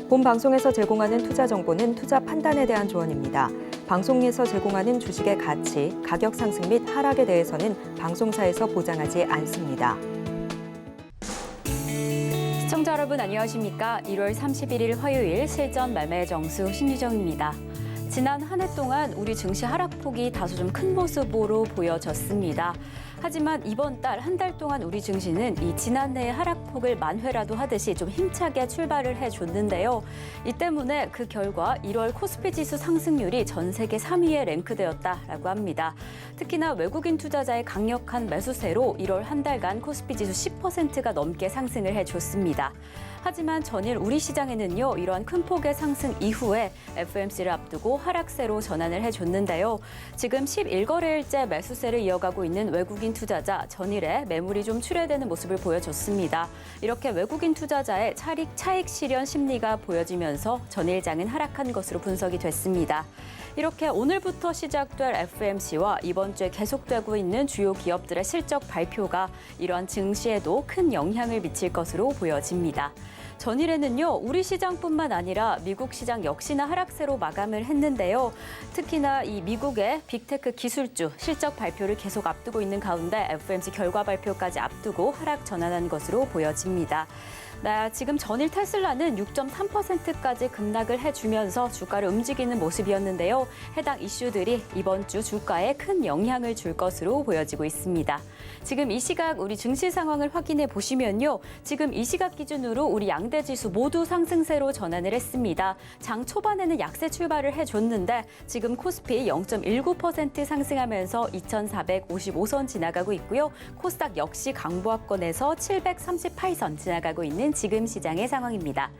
본 방송에서 제공하는 투자 정보는 투자 판단에 대한 조언입니다. 방송에서 제공하는 주식의 가치, 가격 상승 및 하락에 대해서는 방송사에서 보장하지 않습니다. 시청자 여러분 안녕하십니까? 1월 31일 화요일 실전 말매 정수 신유정입니다. 지난 한 해 동안 우리 증시 하락폭이 다소 좀 큰 모습으로 보여졌습니다. 하지만 이번 달 한 달 동안 우리 증시는 이 지난해의 하락폭을 만회라도 하듯이 좀 힘차게 출발을 해줬는데요. 이 때문에 그 결과 1월 코스피 지수 상승률이 전 세계 3위에 랭크되었다라고 합니다. 특히나 외국인 투자자의 강력한 매수세로 1월 한 달간 코스피 지수 10%가 넘게 상승을 해줬습니다. 하지만 전일 우리 시장에는요, 이러한 큰 폭의 상승 이후에 FOMC를 앞두고 하락세로 전환을 해줬는데요. 지금 11거래일째 매수세를 이어가고 있는 외국인 투자자, 전일에 매물이 좀 출회되는 모습을 보여줬습니다. 이렇게 외국인 투자자의 차익 실현 심리가 보여지면서 전일장은 하락한 것으로 분석이 됐습니다. 이렇게 오늘부터 시작될 FOMC와 이번 주에 계속되고 있는 주요 기업들의 실적 발표가 이러한 증시에도 큰 영향을 미칠 것으로 보여집니다. 전일에는요, 우리 시장뿐만 아니라 미국 시장 역시나 하락세로 마감을 했는데요. 특히나 이 미국의 빅테크 기술주 실적 발표를 계속 앞두고 있는 가운데 FOMC 결과 발표까지 앞두고 하락 전환한 것으로 보여집니다. 지금 전일 테슬라는 6.3%까지 급락을 해주면서 주가를 움직이는 모습이었는데요. 해당 이슈들이 이번 주 주가에 큰 영향을 줄 것으로 보여지고 있습니다. 지금 이 시각 우리 증시 상황을 확인해 보시면요. 지금 이 시각 기준으로 우리 양대 지수 모두 상승세로 전환을 했습니다. 장 초반에는 약세 출발을 해줬는데 지금 코스피 0.19% 상승하면서 2,455선 지나가고 있고요. 코스닥 역시 강보합권에서 738선 지나가고 있는 지금 시장의 상황입니다.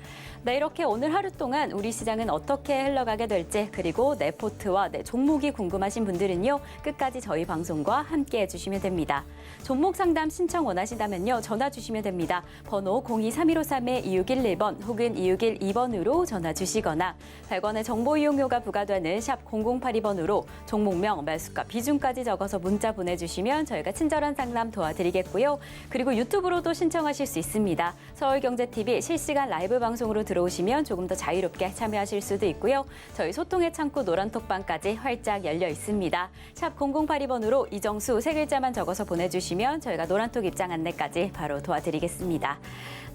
네, 이렇게 오늘 하루 동안 우리 시장은 어떻게 흘러가게 될지, 그리고 내 포트와 내 종목이 궁금하신 분들은요, 끝까지 저희 방송과 함께 해주시면 됩니다. 종목 상담 신청 원하신다면요, 전화 주시면 됩니다. 번호 023153-2611번 혹은 2612번으로 전화 주시거나 100원의 정보 이용료가 부과되는 샵 0082번으로 종목명, 매수가, 비중까지 적어서 문자 보내주시면 저희가 친절한 상담 도와드리겠고요. 그리고 유튜브로도 신청하실 수 있습니다. 서울경제TV 실시간 라이브 방송으로 들어오시면 조금 더 자유롭게 참여하실 수도 있고요. 저희 소통의 창구 노란톡방까지 활짝 열려 있습니다. 샵 0082번으로 이정수 세 글자만 적어서 보내주시면 저희가 노란톡 입장 안내까지 바로 도와드리겠습니다.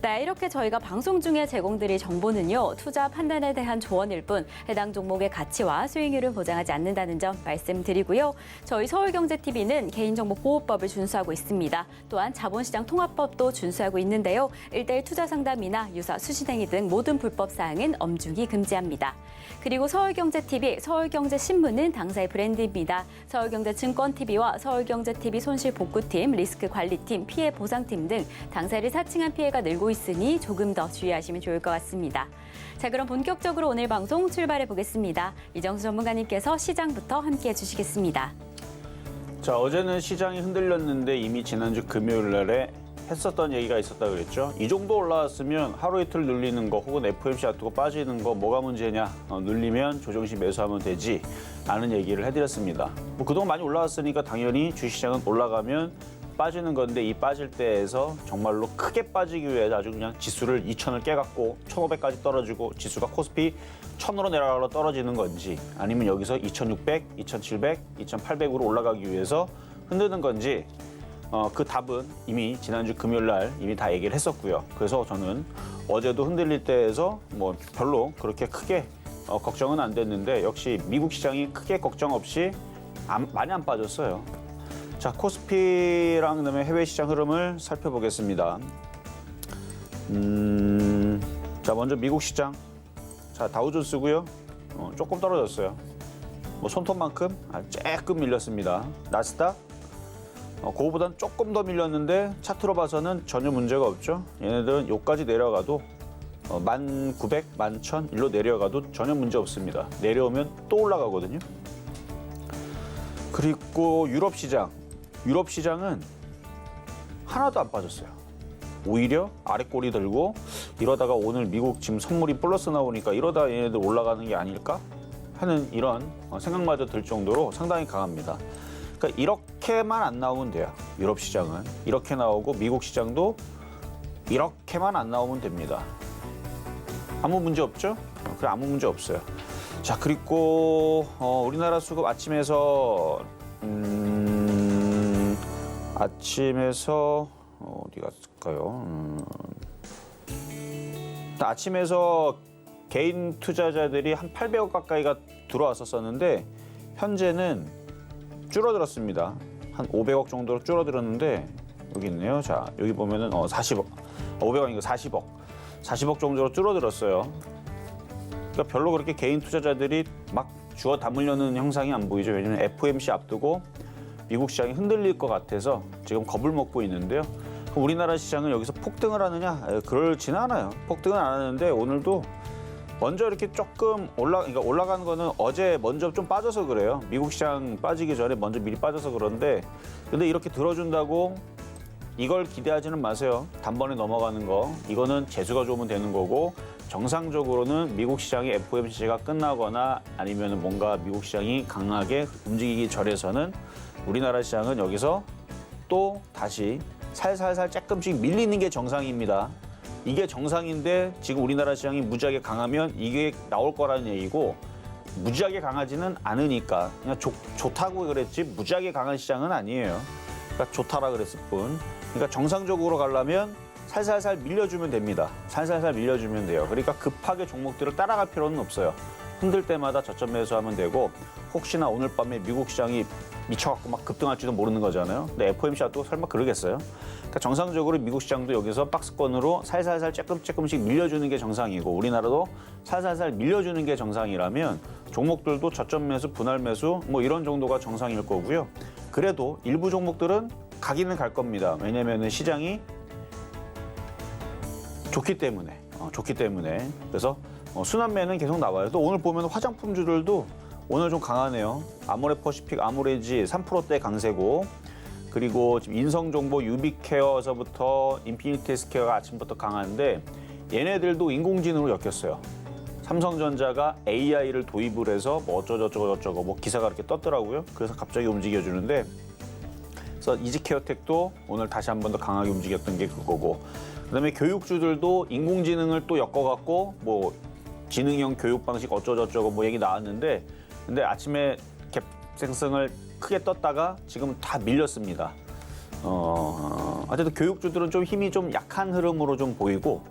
네, 이렇게 저희가 방송 중에 제공드릴 정보는요, 투자 판단에 대한 조언일 뿐 해당 종목의 가치와 수익률을 보장하지 않는다는 점 말씀드리고요. 저희 서울경제TV는 개인정보보호법을 준수하고 있습니다. 또한 자본시장 통합법도 준수하고 있는데요. 1:1 투자 상담이나 유사 수신행위 등 모든 불법 사항은 엄중히 금지합니다. 그리고 서울경제TV, 서울경제신문은 당사의 브랜드입니다. 서울경제증권TV와 서울경제TV 손실복구팀, 리스크관리팀, 피해보상팀 등 당사를 사칭한 피해가 늘고 있으니 조금 더 주의하시면 좋을 것 같습니다. 자, 그럼 본격적으로 오늘 방송 출발해 보겠습니다. 이정수 전문가님께서 시장부터 함께해 주시겠습니다. 자, 어제는 시장이 흔들렸는데 이미 지난주 금요일 날에 했었던 얘기가 있었다 그랬죠. 이 정도 올라왔으면 하루 이틀 눌리는 거 혹은 FOMC 앞두고 빠지는 거 뭐가 문제냐, 눌리면 조정시 매수하면 되지 라는 얘기를 해드렸습니다. 뭐 그동안 많이 올라왔으니까 당연히 주식시장은 올라가면 빠지는 건데, 이 빠질 때에서 정말로 크게 빠지기 위해서 아주 그냥 지수를 2,000을 깨갖고 1,500까지 떨어지고 지수가 코스피 1,000으로 내려가려 떨어지는 건지, 아니면 여기서 2,600, 2,700, 2,800으로 올라가기 위해서 흔드는 건지, 그 답은 이미 지난주 금요일 날 이미 다 얘기를 했었고요. 그래서 저는 어제도 흔들릴 때에서 뭐 별로 그렇게 크게 걱정은 안 됐는데, 역시 미국 시장이 크게 걱정 없이 많이 안 빠졌어요. 자, 코스피랑 그다음에 해외 시장 흐름을 살펴보겠습니다. 자, 먼저 미국 시장. 자, 다우존스고요. 조금 떨어졌어요. 뭐 손톱만큼 조금 밀렸습니다. 나스닥. 그거보단 조금 더 밀렸는데 차트로 봐서는 전혀 문제가 없죠. 얘네들은 여기까지 내려가도 1900, 11,000 일로 내려가도 전혀 문제 없습니다. 내려오면 또 올라가거든요. 그리고 유럽 시장. 유럽 시장은 하나도 안 빠졌어요. 오히려 아래 꼬리 들고 이러다가 오늘 미국 지금 선물이 플러스 나오니까 이러다 얘네들 올라가는 게 아닐까 하는 이런 생각마저 들 정도로 상당히 강합니다. 그러니까 이렇게만 안 나오면 돼요. 유럽 시장은 이렇게 나오고 미국 시장도 이렇게만 안 나오면 됩니다. 아무 문제 없죠? 그래, 아무 문제 없어요. 자, 그리고 우리나라 수급 아침에서 어디 갔을까요? 아침에서 개인 투자자들이 한 800억 가까이가 들어왔었는데 현재는 줄어들었습니다. 한 500억 정도로 줄어들었는데 여기 있네요. 자, 여기 보면은 40억, 500억 아니고 40억 정도로 줄어들었어요. 그러니까 별로 그렇게 개인 투자자들이 막 주워 담으려는 형상이 안 보이죠. 왜냐하면 FOMC 앞두고 미국 시장이 흔들릴 것 같아서 지금 겁을 먹고 있는데요. 그럼 우리나라 시장은 여기서 폭등을 하느냐? 그렇지는 않아요. 폭등은 안 하는데 오늘도 먼저 이렇게 조금 그러니까 올라가는 거는 어제 먼저 좀 빠져서 그래요. 미국 시장 빠지기 전에 먼저 미리 빠져서 그런데 근데 이렇게 들어준다고 이걸 기대하지는 마세요. 단번에 넘어가는 거. 이거는 재수가 좋으면 되는 거고 정상적으로는 미국 시장의 FOMC가 끝나거나 아니면 뭔가 미국 시장이 강하게 움직이기 전에서는 우리나라 시장은 여기서 또 다시 살살살 조금씩 밀리는 게 정상입니다. 이게 정상인데 지금 우리나라 시장이 무지하게 강하면 이게 나올 거라는 얘기고 무지하게 강하지는 않으니까 그냥 좋다고 그랬지 무지하게 강한 시장은 아니에요. 그러니까 좋다라 그랬을 뿐. 그러니까 정상적으로 가려면 살살살 밀려주면 됩니다. 살살살 밀려주면 돼요. 그러니까 급하게 종목들을 따라갈 필요는 없어요. 흔들 때마다 저점 매수하면 되고 혹시나 오늘 밤에 미국 시장이 미쳐갖고 막 급등할지도 모르는 거잖아요. 근데 FOMC도 설마 그러겠어요? 그러니까 정상적으로 미국 시장도 여기서 박스권으로 살살살 조금씩 밀려주는 게 정상이고 우리나라도 살살살 밀려주는 게 정상이라면 종목들도 저점 매수, 분할 매수 뭐 이런 정도가 정상일 거고요. 그래도 일부 종목들은 가기는 갈 겁니다. 왜냐하면 시장이 좋기 때문에. 그래서 순환매는 계속 나와요. 또 오늘 보면 화장품주들도 오늘 좀 강하네요. 아모레퍼시픽, 아모레지 3%대 강세고 그리고 지금 인성정보, 유비케어에서부터 인피니티 헬스케어가 아침부터 강한데 얘네들도 인공지능으로 엮였어요. 삼성전자가 AI를 도입을 해서 뭐 어쩌고저쩌고 뭐 기사가 이렇게 떴더라고요. 그래서 갑자기 움직여주는데 그래서 이지케어텍도 오늘 다시 한 번 더 강하게 움직였던 게 그거고 그다음에 교육주들도 인공지능을 또 엮어갖고 뭐 지능형 교육 방식 어쩌고저쩌고 뭐 얘기 나왔는데 근데 아침에 갭생성을 크게 떴다가 지금 다 밀렸습니다. 어쨌든 교육주들은 좀 힘이 좀 약한 흐름으로 좀 보이고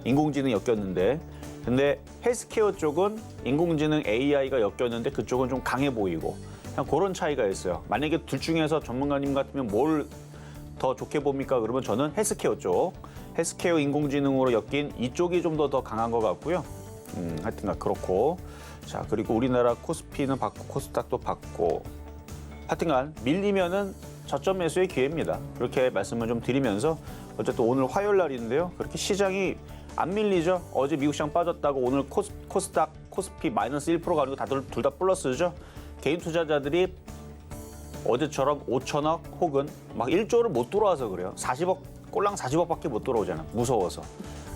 인공지능 엮였는데 근데 헬스케어 쪽은 인공지능 AI가 엮였는데 그쪽은 좀 강해 보이고 그냥 그런 차이가 있어요. 만약에 둘 중에서 전문가님 같으면 뭘 더 좋게 봅니까? 그러면 저는 헬스케어 쪽. 헬스케어 인공지능으로 엮인 이쪽이 좀 더 강한 것 같고요. 하여튼간 그렇고. 자, 그리고 우리나라 코스피는 받고 코스닥도 받고. 하여튼간 밀리면은 저점 매수의 기회입니다. 그렇게 말씀을 좀 드리면서 어쨌든 오늘 화요일 날인데요. 그렇게 시장이 안 밀리죠. 어제 미국 시장 빠졌다고 오늘 코스닥, 코스피 마이너스 1% 가는 거 둘 다 플러스죠. 개인 투자자들이 어제처럼 5천억 혹은 막 1조를 못 돌아와서 그래요. 40억, 꼴랑 40억밖에 못 돌아오잖아. 무서워서.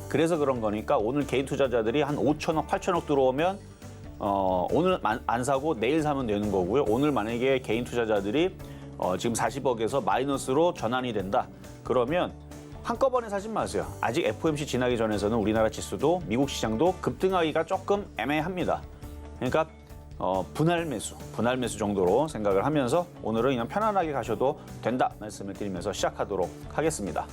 그래서 그런 거니까 오늘 개인 투자자들이 한 5천억, 8천억 들어오면 오늘 안 사고 내일 사면 되는 거고요. 오늘 만약에 개인 투자자들이 지금 40억에서 마이너스로 전환이 된다. 그러면 한꺼번에 사지 마세요. 아직 FOMC 지나기 전에서는 우리나라 지수도 미국 시장도 급등하기가 조금 애매합니다. 그러니까 분할 매수 정도로 생각을 하면서 오늘은 그냥 편안하게 가셔도 된다 말씀을 드리면서 시작하도록 하겠습니다.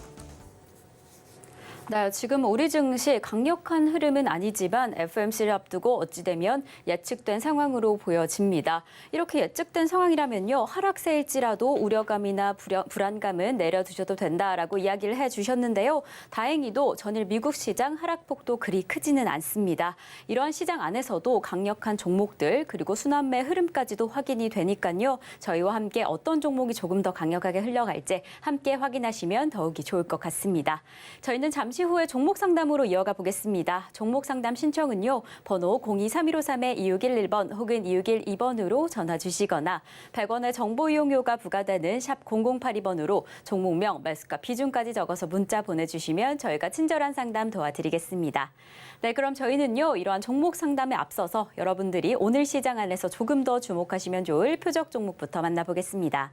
네, 지금 우리 증시 강력한 흐름은 아니지만 FOMC를 앞두고 어찌되면 예측된 상황으로 보여집니다. 이렇게 예측된 상황이라면요. 하락세일지라도 우려감이나 불안감은 내려두셔도 된다라고 이야기를 해주셨는데요. 다행히도 전일 미국 시장 하락폭도 그리 크지는 않습니다. 이러한 시장 안에서도 강력한 종목들 그리고 순환매 흐름까지도 확인이 되니까요. 저희와 함께 어떤 종목이 조금 더 강력하게 흘러갈지 함께 확인하시면 더욱이 좋을 것 같습니다. 저희는 잠시 후에 종목 상담으로 이어가 보겠습니다. 종목 상담 신청은요. 번호 023153-2611번 혹은 2612번으로 전화 주시거나 100원의 정보 이용료가 부과되는 샵 0082번으로 종목명, 매수가, 비중까지 적어서 문자 보내주시면 저희가 친절한 상담 도와드리겠습니다. 네, 그럼 저희는요. 이러한 종목 상담에 앞서서 여러분들이 오늘 시장 안에서 조금 더 주목하시면 좋을 표적 종목부터 만나보겠습니다.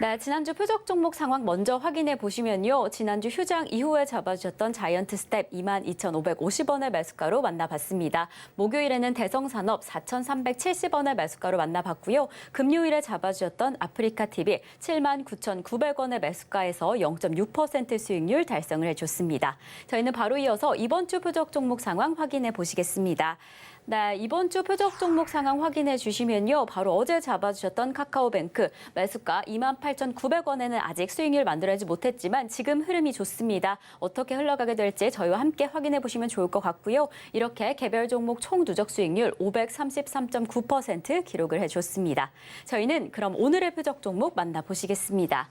네, 지난주 표적 종목 상황 먼저 확인해 보시면요. 지난주 휴장 이후에 잡아주셨던 자이언트 스텝 22,550원의 매수가로 만나봤습니다. 목요일에는 대성산업 4,370원의 매수가로 만나봤고요. 금요일에 잡아주셨던 아프리카 TV 79,900원의 매수가에서 0.6% 수익률 달성을 해줬습니다. 저희는 바로 이어서 이번 주 표적 종목 상황 확인해 보시겠습니다. 네, 이번 주 표적 종목 상황 확인해 주시면요. 바로 어제 잡아주셨던 카카오뱅크 매수가 28,900원에는 아직 수익률 만들어내지 못했지만 지금 흐름이 좋습니다. 어떻게 흘러가게 될지 저희와 함께 확인해 보시면 좋을 것 같고요. 이렇게 개별 종목 총 누적 수익률 533.9% 기록을 해줬습니다. 저희는 그럼 오늘의 표적 종목 만나보시겠습니다.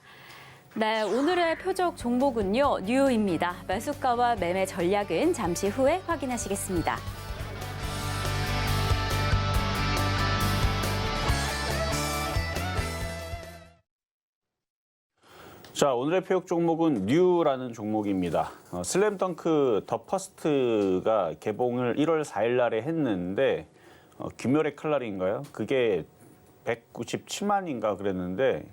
네, 오늘의 표적 종목은요. 뉴입니다. 매수가와 매매 전략은 잠시 후에 확인하시겠습니다. 자, 오늘의 표적 종목은 뉴라는 종목입니다. 슬램덩크 더 퍼스트가 개봉을 1월 4일 날에 했는데 귀멸의 칼날인가요? 그게 197만인가 그랬는데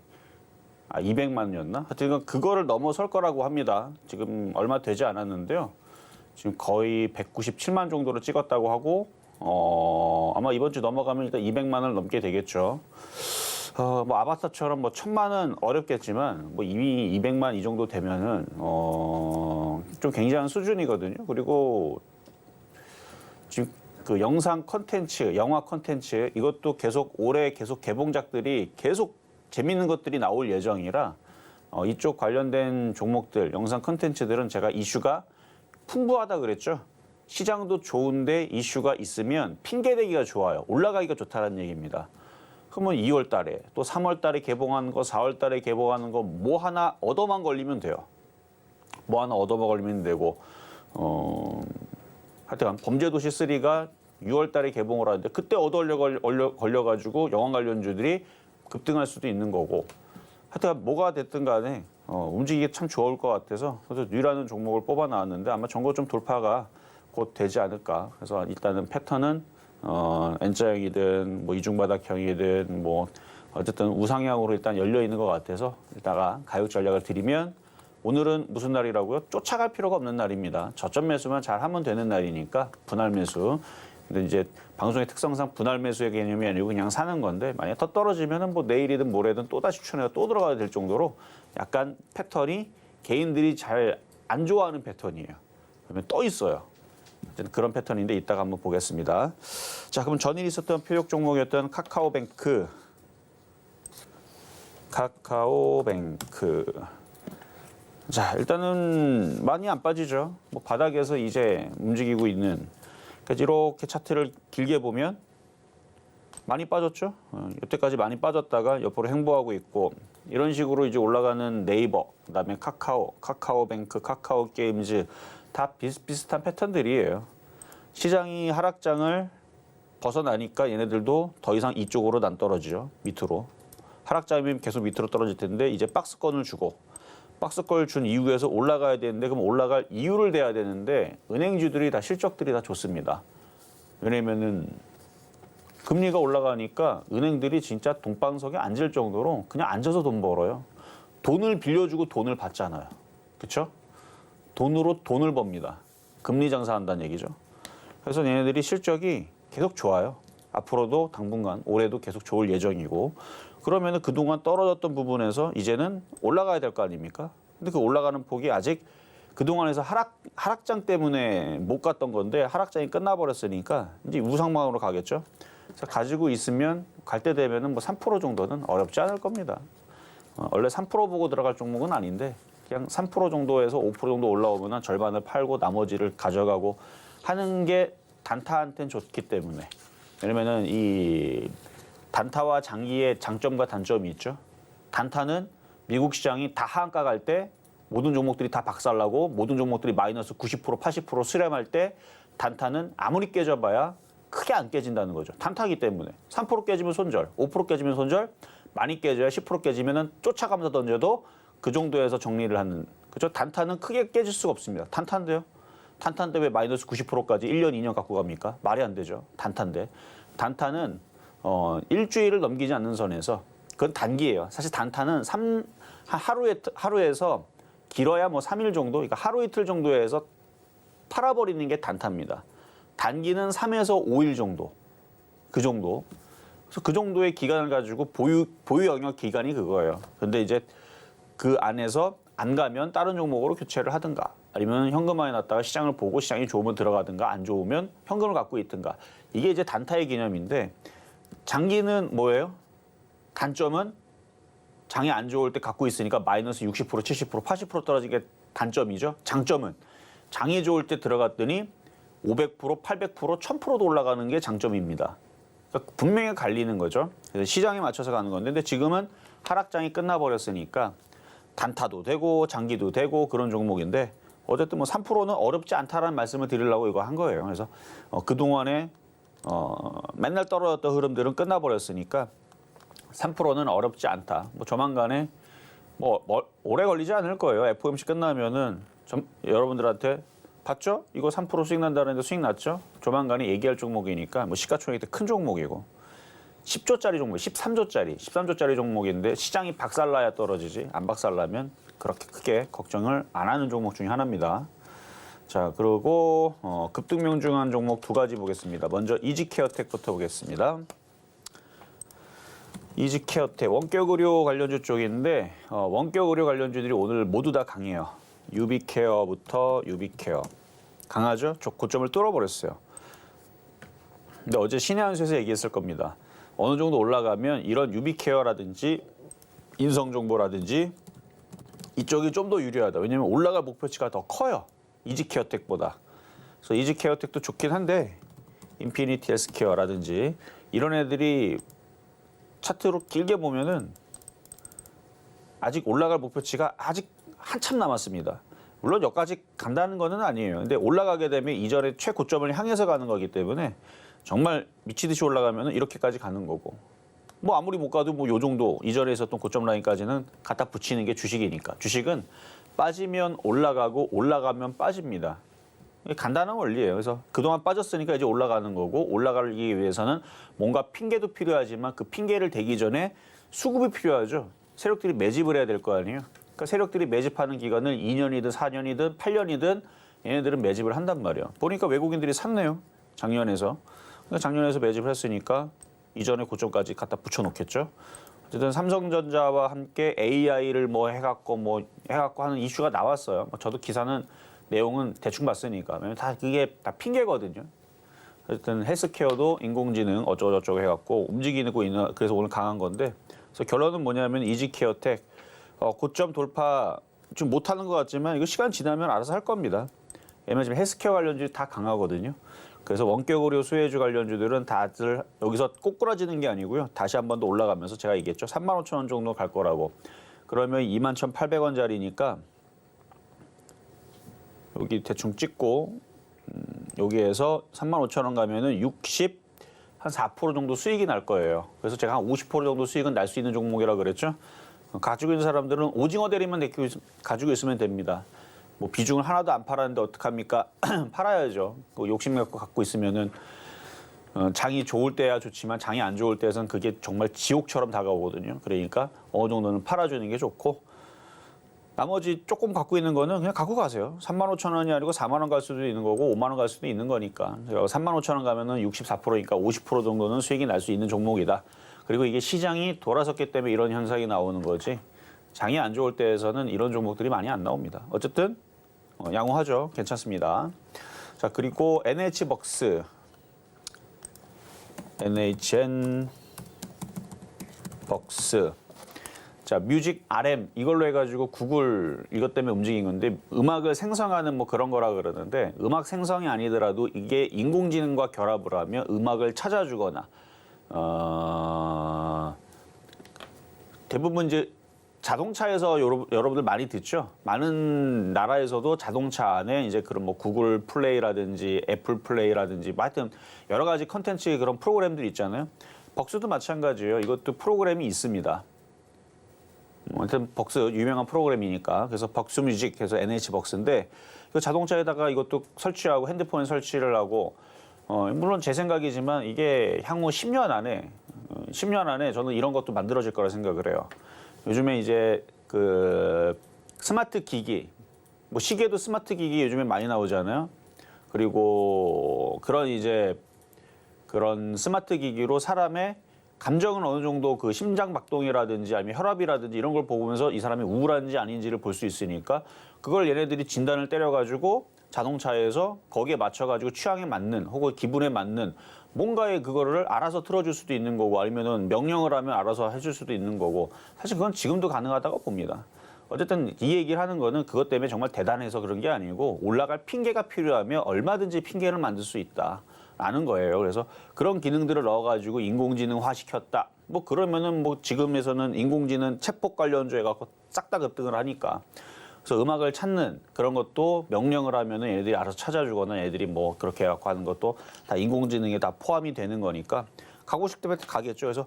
200만이었나? 하여튼 그거를 넘어설 거라고 합니다. 지금 얼마 되지 않았는데요. 지금 거의 197만 정도로 찍었다고 하고 아마 이번 주 넘어가면 일단 200만을 넘게 되겠죠. 뭐 아바타처럼 뭐 1000만은 어렵겠지만 뭐 이미 200만 이 정도 되면은 좀 굉장한 수준이거든요. 그리고 지금 그 영상 컨텐츠, 영화 컨텐츠 이것도 계속 올해 계속 개봉작들이 계속 재밌는 것들이 나올 예정이라 이쪽 관련된 종목들, 영상 컨텐츠들은 제가 이슈가 풍부하다 그랬죠. 시장도 좋은데 이슈가 있으면 핑계대기가 좋아요. 올라가기가 좋다는 얘기입니다. 그러면 2월 달에 또 3월 달에 개봉하는 거, 4월 달에 개봉하는 거 뭐 하나 얻어만 걸리면 돼요. 뭐 하나 얻어만 걸리면 되고 하여튼 범죄도시 3가 6월 달에 개봉을 하는데 그때 걸려가지고 영화 관련주들이 급등할 수도 있는 거고 하여튼 뭐가 됐든 간에 움직이기 참 좋을 것 같아서 그래서 뉴라는 종목을 뽑아 나왔는데 아마 전고점 돌파가 곧 되지 않을까. 그래서 일단은 패턴은 N자형이든 뭐 이중바닥형이든 뭐 어쨌든 우상향으로 일단 열려 있는 것 같아서 이따가 가격 전략을 드리면 오늘은 무슨 날이라고요? 쫓아갈 필요가 없는 날입니다. 저점 매수만 잘 하면 되는 날이니까 분할 매수. 근데 이제 방송의 특성상 분할 매수의 개념이 아니고 그냥 사는 건데 만약 더 떨어지면은 뭐 내일이든 모레든 또 다시 추천해가 또 들어가야 될 정도로 약간 패턴이 개인들이 잘 안 좋아하는 패턴이에요. 그러면 떠 있어요. 그런 패턴인데 이따가 한번 보겠습니다. 자, 그럼 전일 있었던 표적 종목이었던 카카오뱅크. 자, 일단은 많이 안 빠지죠. 뭐 바닥에서 이제 움직이고 있는. 그러니까 이렇게 차트를 길게 보면 많이 빠졌죠. 이때까지 많이 빠졌다가 옆으로 횡보하고 있고 이런 식으로 이제 올라가는 네이버, 그다음에 카카오뱅크, 카카오게임즈 다 비슷비슷한 패턴들이에요. 시장이 하락장을 벗어나니까 얘네들도 더 이상 이쪽으로 안 떨어지죠. 밑으로. 하락장이면 계속 밑으로 떨어질 텐데 이제 박스권을 주고 박스권을 준 이후에서 올라가야 되는데 그럼 올라갈 이유를 대야 되는데 은행주들이 다 실적들이 다 좋습니다. 왜냐면은 금리가 올라가니까 은행들이 진짜 동방석에 앉을 정도로 그냥 앉아서 돈 벌어요. 돈을 빌려주고 돈을 받잖아요. 그렇죠? 돈으로 돈을 법니다. 금리 장사한다는 얘기죠. 그래서 얘네들이 실적이 계속 좋아요. 앞으로도 당분간 올해도 계속 좋을 예정이고 그러면은 그동안 떨어졌던 부분에서 이제는 올라가야 될 거 아닙니까? 근데 그 올라가는 폭이 아직 그동안에서 하락장 때문에 못 갔던 건데 하락장이 끝나버렸으니까 이제 우상방으로 가겠죠. 그래서 가지고 있으면 갈 때 되면은 뭐 3% 정도는 어렵지 않을 겁니다. 원래 3% 보고 들어갈 종목은 아닌데 그냥 3% 정도에서 5% 정도 올라오면 절반을 팔고 나머지를 가져가고 하는 게 단타한테는 좋기 때문에. 왜냐면은 이 단타와 장기의 장점과 단점이 있죠. 단타는 미국 시장이 다 하한가 갈 때 모든 종목들이 다 박살나고 모든 종목들이 마이너스 90%, 80% 수렴할 때 단타는 아무리 깨져봐야 크게 안 깨진다는 거죠. 단타기 때문에. 3% 깨지면 손절, 5% 깨지면 손절, 많이 깨져야 10% 깨지면은 쫓아가면서 던져도 그 정도에서 정리를 하는. 그죠? 단타는 크게 깨질 수가 없습니다. 단타인데요. 단타인데 왜 마이너스 90%까지 1년, 2년 갖고 갑니까? 말이 안 되죠. 단타인데. 단타는 일주일을 넘기지 않는 선에서 그건 단기예요. 사실 단타는 하루에서 길어야 뭐 3일 정도, 그러니까 하루 이틀 정도에서 팔아버리는 게 단타입니다. 단기는 3에서 5일 정도, 그 정도. 그래서 그 정도의 기간을 가지고 보유 영역 기간이 그거예요. 근데 이제 그 안에서 안 가면 다른 종목으로 교체를 하든가, 아니면 현금화해 놨다가 시장을 보고 시장이 좋으면 들어가든가, 안 좋으면 현금을 갖고 있든가. 이게 이제 단타의 개념인데, 장기는 뭐예요? 단점은 장이 안 좋을 때 갖고 있으니까 마이너스 60%, 70%, 80% 떨어지게 단점이죠. 장점은 장이 좋을 때 들어갔더니 500%, 800%, 1000%도 올라가는 게 장점입니다. 그러니까 분명히 갈리는 거죠. 그래서 시장에 맞춰서 가는 건데, 근데 지금은 하락장이 끝나버렸으니까 단타도 되고 장기도 되고 그런 종목인데, 어쨌든 뭐 3%는 어렵지 않다라는 말씀을 드리려고 이거 한 거예요. 그래서 그동안에 맨날 떨어졌던 흐름들은 끝나버렸으니까 3%는 어렵지 않다. 뭐 조만간에 뭐 오래 걸리지 않을 거예요. FOMC 끝나면은 여러분들한테 봤죠? 이거 3% 수익 난다는데 수익 났죠? 조만간에 얘기할 종목이니까 뭐 시가총액도 큰 종목이고 10조짜리 종목, 13조짜리 종목인데 시장이 박살나야 떨어지지, 안 박살나면 그렇게 크게 걱정을 안 하는 종목 중에 하나입니다. 자, 그리고 급등명중한 종목 두 가지 보겠습니다. 먼저 이지케어텍부터 보겠습니다. 이지케어텍 원격 의료 관련주 쪽인데 원격 의료 관련주들이 오늘 모두 다 강해요. 유비케어부터 유비케어 강하죠? 고점을 뚫어버렸어요. 근데 어제 신의 한 수에서 얘기했을 겁니다. 어느 정도 올라가면 이런 유비케어라든지 인성정보라든지 이쪽이 좀 더 유리하다. 왜냐하면 올라갈 목표치가 더 커요. 이지케어텍보다. 그래서 이지케어텍도 좋긴 한데 인피니티 헬스케어라든지 이런 애들이 차트로 길게 보면은 아직 올라갈 목표치가 아직 한참 남았습니다. 물론 여기까지 간다는 거는 아니에요. 근데 올라가게 되면 이전에 최고점을 향해서 가는 거기 때문에 정말 미치듯이 올라가면 이렇게까지 가는 거고, 뭐 아무리 못 가도 뭐 요 정도 이전에 있었던 고점 라인까지는 갖다 붙이는 게 주식이니까. 주식은 빠지면 올라가고 올라가면 빠집니다. 간단한 원리예요. 그래서 그동안 빠졌으니까 이제 올라가는 거고, 올라가기 위해서는 뭔가 핑계도 필요하지만 그 핑계를 대기 전에 수급이 필요하죠. 세력들이 매집을 해야 될 거 아니에요. 그러니까 세력들이 매집하는 기간을 2년이든 4년이든 8년이든 얘네들은 매집을 한단 말이에요. 보니까 외국인들이 샀네요. 작년에서. 그러니까 작년에서 매집을 했으니까 이전에 고점까지 갖다 붙여놓겠죠. 어쨌든 삼성전자와 함께 AI를 뭐 해갖고 하는 이슈가 나왔어요. 저도 기사는 내용은 대충 봤으니까. 왜냐면 다 그게 다 핑계거든요. 어쨌든 헬스케어도 인공지능 어쩌고저쩌고 해갖고 움직이고 있는, 그래서 오늘 강한 건데, 그래서 결론은 뭐냐면 이지케어텍 고점 돌파 좀 못하는 것 같지만 이거 시간 지나면 알아서 할 겁니다. 왜냐면 지금 헬스케어 관련주들이 다 강하거든요. 그래서 원격 의료 수혜주 관련주들은 다들 여기서 꼬꾸라지는 게 아니고요. 다시 한 번 더 올라가면서 제가 얘기했죠. 35,000원 정도 갈 거라고. 그러면 21,800원짜리니까 여기 대충 찍고 여기에서 35,000원 가면은 한 4% 정도 수익이 날 거예요. 그래서 제가 한 50% 정도 수익은 날 수 있는 종목이라 그랬죠. 가지고 있는 사람들은 오징어 대리만 가지고 있으면 됩니다. 뭐 비중을 하나도 안 팔았는데 어떡합니까? 팔아야죠. 욕심 갖고 있으면은 장이 좋을 때야 좋지만 장이 안 좋을 때에선 그게 정말 지옥처럼 다가오거든요. 그러니까 어느 정도는 팔아주는 게 좋고, 나머지 조금 갖고 있는 거는 그냥 갖고 가세요. 35,000원이 아니고 4만 원 갈 수도 있는 거고 5만 원 갈 수도 있는 거니까. 35,000원 가면은 64%니까 50% 정도는 수익이 날 수 있는 종목이다. 그리고 이게 시장이 돌아섰기 때문에 이런 현상이 나오는 거지, 장이 안 좋을 때에서는 이런 종목들이 많이 안 나옵니다. 어쨌든 양호하죠. 괜찮습니다. 자, 그리고 NH벅스, NHN 벅스. 자, 뮤직 RM 이걸로 해가지고 구글 이것 때문에 움직인 건데, 음악을 생성하는 뭐 그런 거라 그러는데, 음악 생성이 아니더라도 이게 인공지능과 결합을 하면 음악을 찾아주거나 대부분 이제 자동차에서 여러분들 많이 듣죠. 많은 나라에서도 자동차 안에 이제 그런 뭐 구글 플레이라든지 애플 플레이라든지 뭐 하여튼 여러 가지 컨텐츠 그런 프로그램들이 있잖아요. 벅스도 마찬가지예요. 이것도 프로그램이 있습니다. 하여튼 벅스 유명한 프로그램이니까. 그래서 벅스 뮤직 해서 NH벅스인데, 그 자동차에다가 이것도 설치하고 핸드폰에 설치를 하고, 물론 제 생각이지만 이게 향후 10년 안에 10년 안에 저는 이런 것도 만들어질 거라 생각을 해요. 요즘에 이제 그 스마트 기기, 뭐 시계도 스마트 기기 요즘에 많이 나오잖아요. 그리고 그런 스마트 기기로 사람의 감정은 어느 정도 그 심장 박동이라든지 아니면 혈압이라든지 이런 걸 보면서 이 사람이 우울한지 아닌지를 볼 수 있으니까 그걸 얘네들이 진단을 때려가지고 자동차에서 거기에 맞춰가지고 취향에 맞는 혹은 기분에 맞는 뭔가의 그거를 알아서 틀어줄 수도 있는 거고 아니면은 명령을 하면 알아서 해줄 수도 있는 거고 사실 그건 지금도 가능하다고 봅니다. 어쨌든 이 얘기를 하는 거는 그것 때문에 정말 대단해서 그런 게 아니고 올라갈 핑계가 필요하면 얼마든지 핑계를 만들 수 있다라는 거예요. 그래서 그런 기능들을 넣어가지고 인공지능화 시켰다. 뭐 그러면은 뭐 지금에서는 인공지능 챗봇 관련주 해갖고 싹 다 급등을 하니까. 그래서 음악을 찾는 그런 것도 명령을 하면은 얘네들이 알아서 찾아주거나 얘들이 뭐 그렇게 해갖고 하는 것도 다 인공지능에 다 포함이 되는 거니까 가고 싶다면 가겠죠. 그래서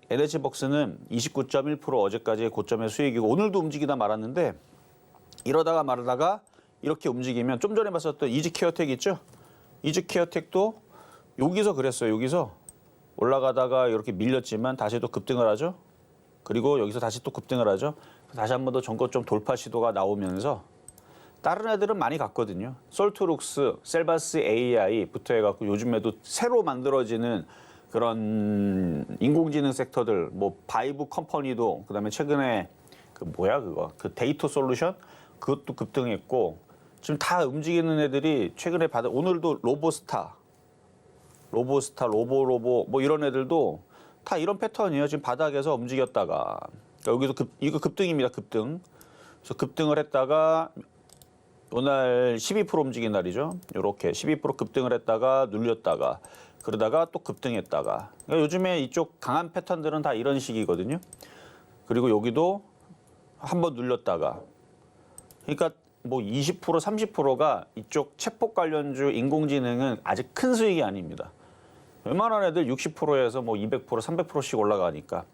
NH벅스는 29.1% 어제까지의 고점의 수익이고 오늘도 움직이다 말았는데 이러다가 말다가 이렇게 움직이면 좀 전에 봤었던 이지케어텍 있죠? 이지케어텍도 여기서 그랬어요. 여기서 올라가다가 이렇게 밀렸지만 다시 또 급등을 하죠. 그리고 여기서 다시 또 급등을 하죠. 다시 한 번 더 전고점 돌파 시도가 나오면서 다른 애들은 많이 갔거든요. 솔트룩스, 셀바스 AI부터 해갖고 요즘에도 새로 만들어지는 그런 인공지능 섹터들, 뭐 바이브 컴퍼니도 그다음에 최근에 그 데이터 솔루션 그것도 급등했고 지금 다 움직이는 애들이 최근에 오늘도 로보스타, 로보 뭐 이런 애들도 다 이런 패턴이에요. 지금 바닥에서 움직였다가 여기서 이거 급등입니다. 급등. 그래서 급등을 했다가 오늘 12% 움직인 날이죠. 이렇게 12% 급등을 했다가 눌렸다가 그러다가 또 급등했다가 그러니까 요즘에 이쪽 강한 패턴들은 다 이런 식이거든요. 그리고 여기도 한번 눌렸다가 그러니까 뭐 20% 30%가 이쪽 챗봇 관련주 인공지능은 아직 큰 수익이 아닙니다. 웬만한 애들 60%에서 뭐 200% 300%씩 올라가니까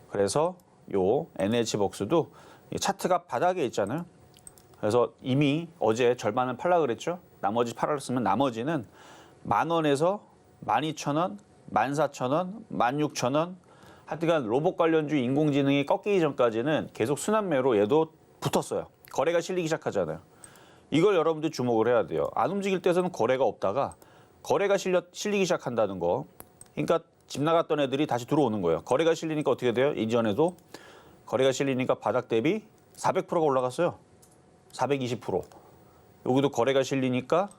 그래서 요 NH벅스도 차트가 바닥에 있잖아요. 그래서 이미 어제 절반을 팔라 그랬죠. 나머지 팔았으면 나머지는 10,000원에서 12,000원, 14,000원, 16,000원 하여튼간 로봇 관련주 인공지능이 꺾이기 전까지는 계속 순환매로 얘도 붙었어요. 거래가 실리기 시작하잖아요. 이걸 여러분들 주목을 해야 돼요. 안 움직일 때서는 거래가 없다가 거래가 실리기 시작한다는 거. 그러니까 집 나갔던 애들이 다시 들어오는 거예요. 거래가 실리니까 어떻게 돼요? 이전에도 거래가 실리니까 바닥 대비 400%가 올라갔어요. 420%. 여기도 거래가 실리니까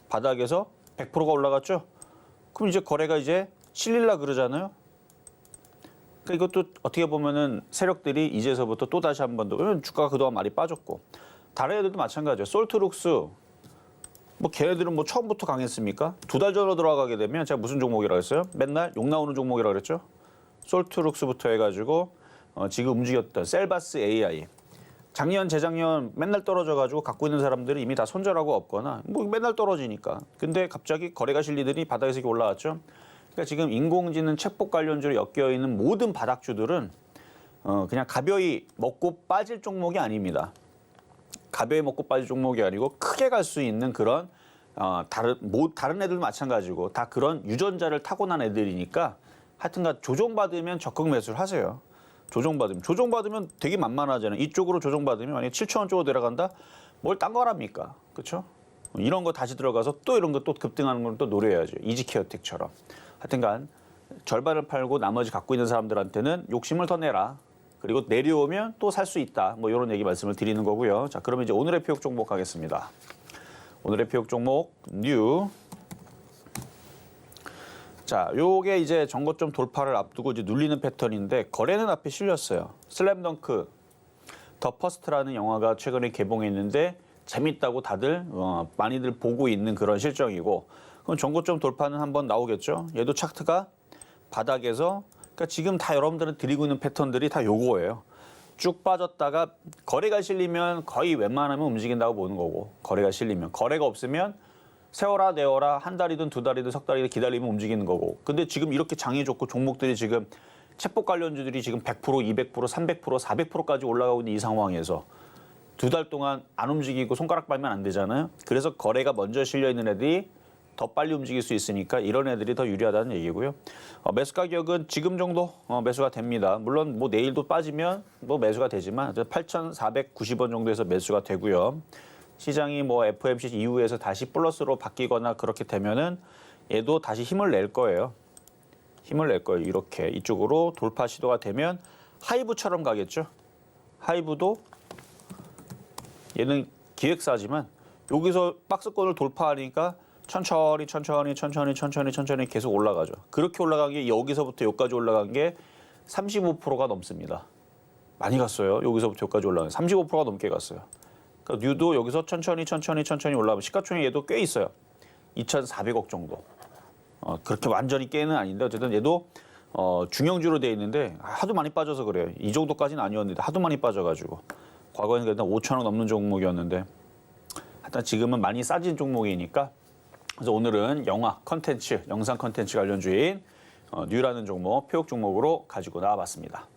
바닥에서 100%가 올라갔죠. 그럼 이제 거래가 이제 실릴라 그러잖아요. 그러니까 이것도 어떻게 보면은 세력들이 이제서부터 또 다시 한 번 더, 왜냐면 주가가 그동안 많이 빠졌고 다른 애들도 마찬가지예요. 솔트룩스 뭐 걔네들은 뭐 처음부터 강했습니까? 2달 전으로 들어가게 되면 제가 무슨 종목이라고 했어요? 맨날 욕 나오는 종목이라고 그랬죠? 솔트룩스부터 해가지고 지금 움직였던 셀바스 AI 작년 재작년 맨날 떨어져가지고 갖고 있는 사람들이 이미 다 손절하고 없거나 뭐 맨날 떨어지니까 근데 갑자기 거래가 실리더니 바닥에서 이렇게 올라왔죠. 그러니까 지금 인공지능 챗봇 관련주로 엮여 있는 모든 바닥주들은 그냥 가벼이 먹고 빠질 종목이 아닙니다. 가벼이 먹고 빠질 종목이 아니고 크게 갈 수 있는 그런 다른 애들도 마찬가지고 다 그런 유전자를 타고난 애들이니까 하여튼간 조정받으면 적극 매수를 하세요. 조정받으면 되게 만만하잖아요. 이쪽으로 조정받으면 만약에 7,000원 쪽으로 내려간다? 뭘 딴 거랍니까? 그렇죠? 이런 거 다시 들어가서 또 이런 거 또 급등하는 걸 또 노려야죠. 이지케어텍처럼. 하여튼간 절반을 팔고 나머지 갖고 있는 사람들한테는 욕심을 더 내라. 그리고 내려오면 또 살 수 있다. 뭐 이런 얘기 말씀을 드리는 거고요. 자, 그러면 이제 오늘의 표역 종목 가겠습니다. 오늘의 표역 종목 뉴. 자, 요게 이제 전고점 돌파를 앞두고 이제 눌리는 패턴인데 거래는 앞에 실렸어요. 슬램덩크 더 퍼스트라는 영화가 최근에 개봉했는데 재밌다고 다들 많이들 보고 있는 그런 실정이고 그럼 전고점 돌파는 한번 나오겠죠. 얘도 차트가 바닥에서 그러니까 지금 다 여러분들은 드리고 있는 패턴들이 다 요거예요. 쭉 빠졌다가 거래가 실리면 거의 웬만하면 움직인다고 보는 거고 거래가 실리면 거래가 없으면 세워라 내워라 한 달이든 2달이든 석 달이든 기다리면 움직이는 거고 근데 지금 이렇게 장이 좋고 종목들이 지금 챗봇 관련주들이 지금 100%, 200%, 300%, 400%까지 올라가고 있는 이 상황에서 2달 동안 안 움직이고 손가락 빨면 안 되잖아요. 그래서 거래가 먼저 실려 있는 애들이 더 빨리 움직일 수 있으니까 이런 애들이 더 유리하다는 얘기고요. 매수 가격은 지금 정도 매수가 됩니다. 물론 뭐 내일도 빠지면 뭐 매수가 되지만 8,490원 정도에서 매수가 되고요. 시장이 뭐 FOMC 이후에서 다시 플러스로 바뀌거나 그렇게 되면은 얘도 다시 힘을 낼 거예요. 힘을 낼 거예요. 이렇게 이쪽으로 돌파 시도가 되면 하이브처럼 가겠죠. 하이브도 얘는 기획사지만 여기서 박스권을 돌파하니까 천천히 계속 올라가죠. 그렇게 올라간 게 여기서부터 여기까지 올라간 게 35%가 넘습니다. 많이 갔어요. 여기서부터 여기까지 올라간 35%가 넘게 갔어요. 그러니까 뉴도 여기서 천천히 올라가면 시가총액 얘도 꽤 있어요. 2,400억 정도. 그렇게 완전히 깨는 아닌데 어쨌든 얘도 중형주로 돼 있는데 하도 많이 빠져서 그래요. 이 정도까지는 아니었는데 하도 많이 빠져가지고 과거에는 일단 5,000원 넘는 종목이었는데 하여튼 지금은 많이 싸진 종목이니까 그래서 오늘은 영화 컨텐츠, 영상 컨텐츠 관련주인 뉴라는 종목, 표역 종목으로 가지고 나와봤습니다.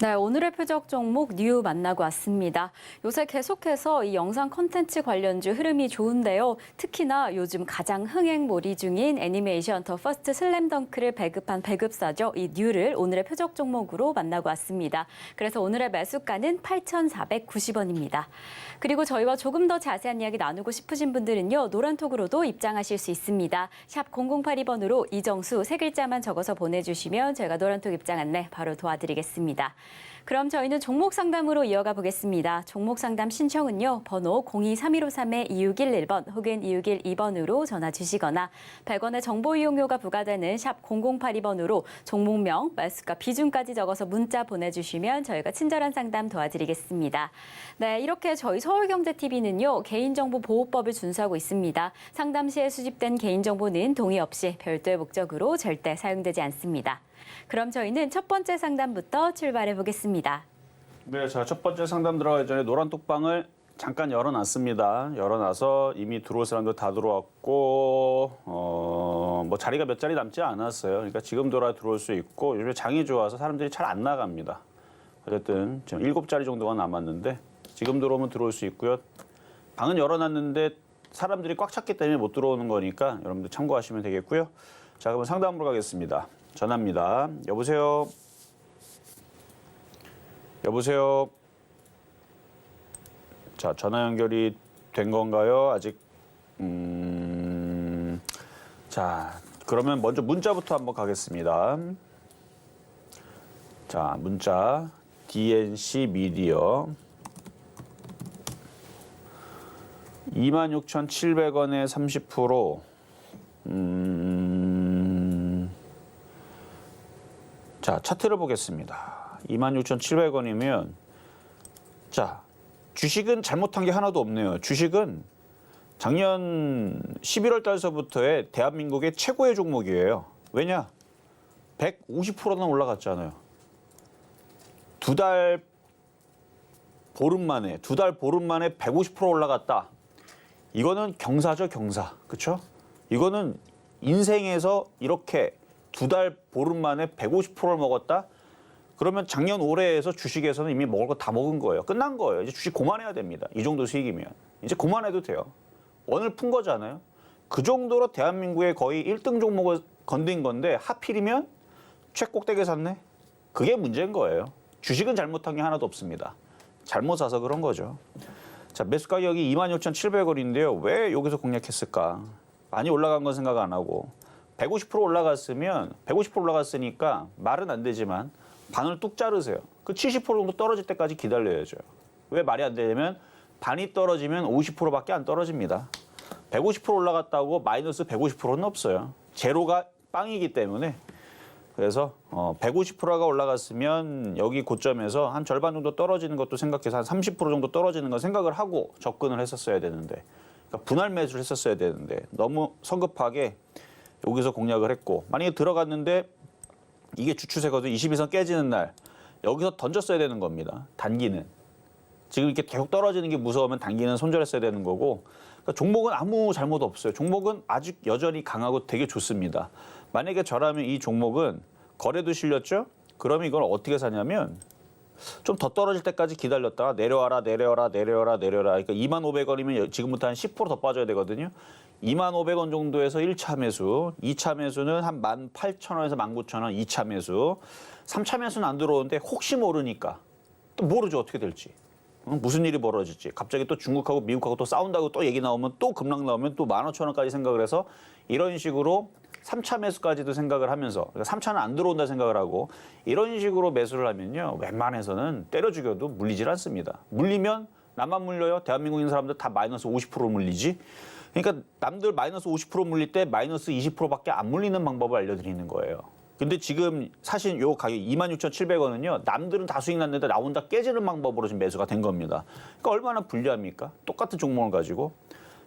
네, 오늘의 표적 종목 뉴 만나고 왔습니다. 요새 계속해서 이 영상 콘텐츠 관련주 흐름이 좋은데요. 특히나 요즘 가장 흥행몰이 중인 애니메이션 더 퍼스트 슬램덩크를 배급한 배급사죠. 이 뉴를 오늘의 표적 종목으로 만나고 왔습니다. 그래서 오늘의 매수가는 8,490원입니다. 그리고 저희와 조금 더 자세한 이야기 나누고 싶으신 분들은요. 노란톡으로도 입장하실 수 있습니다. 샵 0082번으로 이정수 세 글자만 적어서 보내주시면 저희가 노란톡 입장 안내 바로 도와드리겠습니다. 그럼 저희는 종목 상담으로 이어가 보겠습니다. 종목 상담 신청은요. 번호 023153-2611번 혹은 2612번으로 전화 주시거나 100원의 정보 이용료가 부과되는 샵 0082번으로 종목명, 매수가, 비중까지 적어서 문자 보내주시면 저희가 친절한 상담 도와드리겠습니다. 네, 이렇게 저희 서울경제TV는요. 개인정보보호법을 준수하고 있습니다. 상담 시에 수집된 개인정보는 동의 없이 별도의 목적으로 절대 사용되지 않습니다. 그럼 저희는 첫 번째 상담부터 출발해 보겠습니다. 네, 자, 첫 번째 상담 들어가기 전에 노란 톡방을 잠깐 열어놨습니다. 열어놔서 이미 들어올 사람도 다 들어왔고, 뭐 자리가 몇 자리 남지 않았어요. 그러니까 지금 들어올 수 있고, 요즘에 장이 좋아서 사람들이 잘 안 나갑니다. 어쨌든 지금 7자리 정도가 남았는데 지금 들어오면 들어올 수 있고요. 방은 열어놨는데 사람들이 꽉 찼기 때문에 못 들어오는 거니까 여러분들 참고하시면 되겠고요. 자, 그럼 상담으로 가겠습니다. 전화입니다. 여보세요? 여보세요? 자, 전화 연결이 된 건가요? 아직, 자, 그러면 먼저 문자부터 한번 가겠습니다. 자, 문자. DNC 미디어. 26,700원에 30%. 자, 차트를 보겠습니다. 26,700원이면 자, 주식은 잘못한 게 하나도 없네요. 주식은 작년 11월 달서부터의 대한민국의 최고의 종목이에요. 왜냐? 150%나 올라갔잖아요. 두 달 보름 만에 150% 올라갔다. 이거는 경사죠, 경사. 그렇죠? 이거는 인생에서 이렇게 두 달 보름 만에 150%를 먹었다? 그러면 작년 올해에서 주식에서는 이미 먹을 거 다 먹은 거예요. 끝난 거예요. 이제 주식 그만해야 됩니다. 이 정도 수익이면. 이제 그만해도 돼요. 원을 푼 거잖아요. 그 정도로 대한민국의 거의 1등 종목을 건든 건데 하필이면 최꼭대기에 샀네? 그게 문제인 거예요. 주식은 잘못한 게 하나도 없습니다. 잘못 사서 그런 거죠. 자, 매수 가격이 26,700원인데요. 왜 여기서 공략했을까? 많이 올라간 건 생각 안 하고 150% 올라갔으면 150% 올라갔으니까 말은 안 되지만 반을 뚝 자르세요. 그 70% 정도 떨어질 때까지 기다려야죠. 왜 말이 안 되냐면 반이 떨어지면 50%밖에 안 떨어집니다. 150% 올라갔다고 마이너스 150%는 없어요. 제로가 빵이기 때문에. 그래서 150%가 올라갔으면 여기 고점에서 한 절반 정도 떨어지는 것도 생각해서 한 30% 정도 떨어지는 거 생각을 하고 접근을 했었어야 되는데, 그러니까 분할 매수를 했었어야 되는데 너무 성급하게 여기서 공략을 했고, 만약에 들어갔는데 이게 주추세거든. 22선 깨지는 날 여기서 던졌어야 되는 겁니다. 단기는 지금 이렇게 계속 떨어지는 게 무서우면 단기는 손절했어야 되는 거고 그러니까 종목은 아무 잘못 없어요. 종목은 아직 여전히 강하고 되게 좋습니다. 만약에 저라면 이 종목은 거래도 실렸죠? 그러면 이걸 어떻게 사냐면 좀 더 떨어질 때까지 기다렸다가 내려와라. 그러니까 2,500원이면 지금부터 한 10% 더 빠져야 되거든요. 2,500원 정도에서 1차 매수, 2차 매수는 한 18,000원에서 19,000원 2차 매수, 3차 매수는 안 들어오는데 혹시 모르니까 또 모르죠 어떻게 될지. 무슨 일이 벌어질지. 갑자기 또 중국하고 미국하고 또 싸운다고 또 얘기 나오면 또 급락 나오면 또 15,000원까지 생각을 해서 이런 식으로 3차 매수까지도 생각을 하면서 그러니까 3차는 안 들어온다 생각을 하고 이런 식으로 매수를 하면요. 웬만해서는 때려 죽여도 물리질 않습니다. 물리면 나만 물려요. 대한민국 있는 사람들 다 마이너스 50% 물리지. 그러니까 남들 마이너스 50% 물릴 때 마이너스 20%밖에 안 물리는 방법을 알려드리는 거예요. 근데 지금 사실 요 가격 26,700원은요. 남들은 다 수익 났는데 나 혼자 깨지는 방법으로 지금 매수가 된 겁니다. 그러니까 얼마나 불리합니까? 똑같은 종목을 가지고.